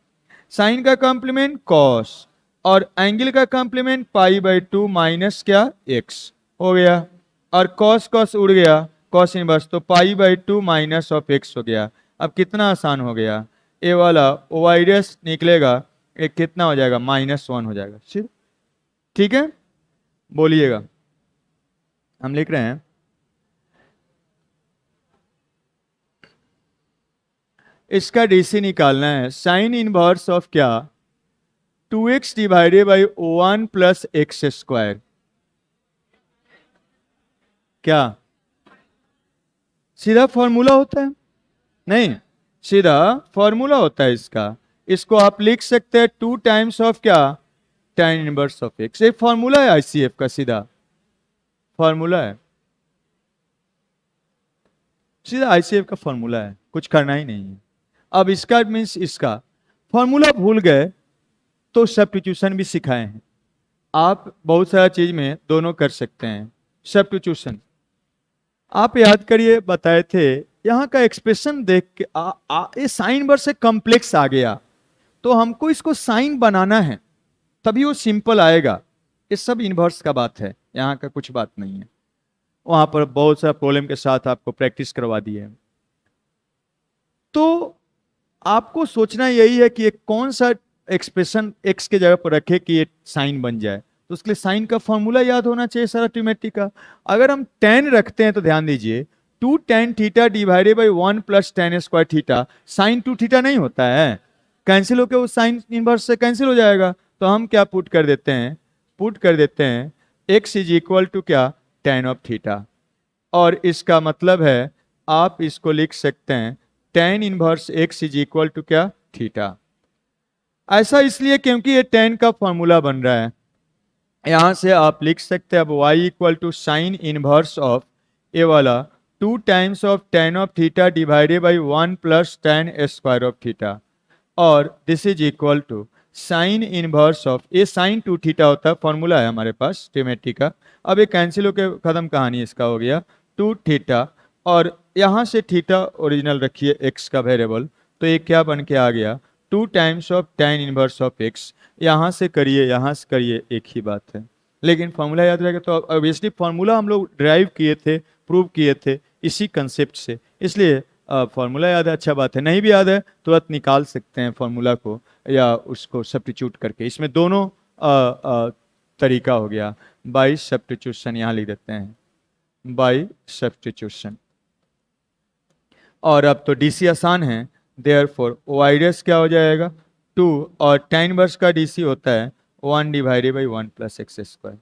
साइन का कॉम्प्लीमेंट कॉस और एंगल का कॉम्प्लीमेंट π/2 माइनस क्या x हो गया, और कॉस कॉस उड़ गया, कॉस इनवर्स, तो π/2 माइनस ऑफ x हो गया। अब कितना आसान हो गया, ए वाला y डैश निकलेगा, एक कितना हो जाएगा, -1 हो जाएगा। ठीक है, बोलिएगा, हम लिख रहे हैं। इसका डीसी निकालना है, साइन इनवर्स ऑफ क्या, 2x divided by 1 plus x square. क्या सीधा फॉर्मूला होता है? नहीं, सीधा फॉर्मूला होता है इसका। इसको आप लिख सकते हैं 2 टाइम्स ऑफ क्या, tan इनवर्स ऑफ x। एक फॉर्मूला है आईसीएफ का, सीधा फॉर्मूला है, सीधा आईसीएफ का फॉर्मूला है, कुछ करना ही नहीं है। अब इसका मीन्स इसका फॉर्मूला भूल गए तो सब्स्टिट्यूशन भी सिखाए हैं, आप बहुत सारा चीज में दोनों कर सकते हैं। सब्स्टिट्यूशन आप याद करिए, बताए थे यहाँ का एक्सप्रेशन देख के ये साइन वर्स से कॉम्प्लेक्स आ गया, तो हमको इसको साइन बनाना है तभी वो सिंपल आएगा। ये सब इनवर्स का बात है, यहाँ का कुछ बात नहीं है। वहां पर बहुत सारा प्रॉब्लम के साथ आपको प्रैक्टिस करवा दी है। तो आपको सोचना यही है कि एक कौन सा एक्सप्रेशन एक्स के जगह पर रखे कि ये साइन बन जाए। तो उसके लिए साइन का फॉर्मूला याद होना चाहिए सारा ट्रिमेट्री का। अगर हम टेन रखते हैं तो ध्यान दीजिए, two tan theta divided by one plus tan square theta, sine two theta नहीं होता है, कैंसिल होकर वो साइन इनवर्स से कैंसिल हो जाएगा। तो हम क्या पुट कर देते हैं, पुट कर देते हैं x इज इक्वल टू क्या, टेन ऑफ थीटा। और इसका मतलब है आप इसको लिख सकते हैं tan inverse x is equal to क्या, थीटा। ऐसा इसलिए क्योंकि ये टेन का फॉर्मूला बन रहा है। यहां से आप लिख सकते हैं अब y equal to sine inverse of ये वाला two times of tan of theta divided by one plus tan square of theta, और this is equal to sine inverse of, ये साइन टू थीटा होता है, फॉर्मूला है हमारे पास ट्रिमेट्री का। अब ये कैंसिल होकर खत्म, कहानी इसका हो गया टू थीटा, और यहाँ से थीटा ओरिजिनल रखिए एक्स का वेरिएबल, तो ये क्या बन के आ गया, to times of ten inverse of x. यहाँ से करिए यहाँ से करिए एक ही बात है, लेकिन फॉर्मूला याद रहेगा। तो ऑब्वियसली फॉर्मूला हम लोग ड्राइव किए थे, प्रूव किए थे इसी कंसेप्ट से, इसलिए फॉर्मूला याद है, अच्छा बात है। नहीं भी याद है तुरंत निकाल सकते हैं फॉर्मूला को या उसको सब्स्टिट्यूट करके। इसमें दोनों तरीका हो गया, बाई सब्स्टिट्यूशन, यहाँ लिख देते हैं बाई सब्स्टिट्यूशन। और अब तो डीसी आसान है, देयरफॉर वाइडस क्या हो जाएगा, टू, और टेन वर्स का डीसी होता है one divided by one plus x square.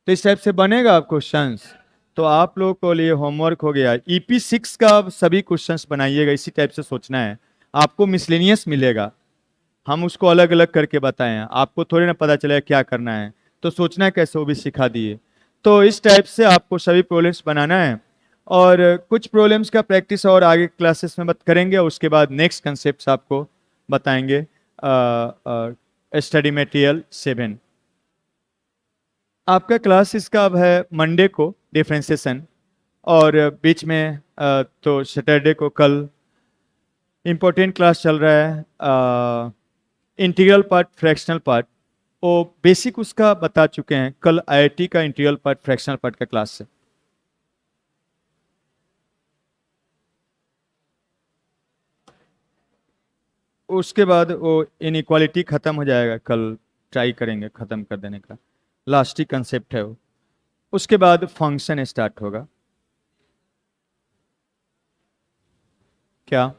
तो इस टाइप से बनेगा आप क्वेश्चंस। तो आप लोगों को लिए होमवर्क हो गया, ईपी 6 का आप सभी क्वेश्चंस बनाइएगा, इसी टाइप से सोचना है। आपको मिसलेनियस मिलेगा, हम उसको अलग अलग करके बताएं, आपको थोड़ी ना पता चलेगा क्या करना है, तो सोचना है कैसे वो भी सिखा दिए। तो इस टाइप से आपको सभी प्रॉब्लम्स बनाना है, और कुछ प्रॉब्लम्स का प्रैक्टिस और आगे क्लासेस में करेंगे, और उसके बाद नेक्स्ट कंसेप्ट आपको बताएंगे स्टडी मटेरियल 7। आपका क्लास इसका अब है मंडे को डिफ्रेंसिएशन, और बीच में तो सैटरडे को कल इम्पोर्टेंट क्लास चल रहा है इंटीग्रल पार्ट फ्रैक्शनल पार्ट, वो बेसिक उसका बता चुके हैं कल आईआईटी का इंटीग्रल पार्ट फ्रैक्शनल पार्ट का क्लास से। उसके बाद वो इनइक्वालिटी खत्म हो जाएगा, कल ट्राई करेंगे खत्म कर देने का, लास्ट ही कंसेप्ट है वो। उसके बाद फंक्शन स्टार्ट होगा। क्या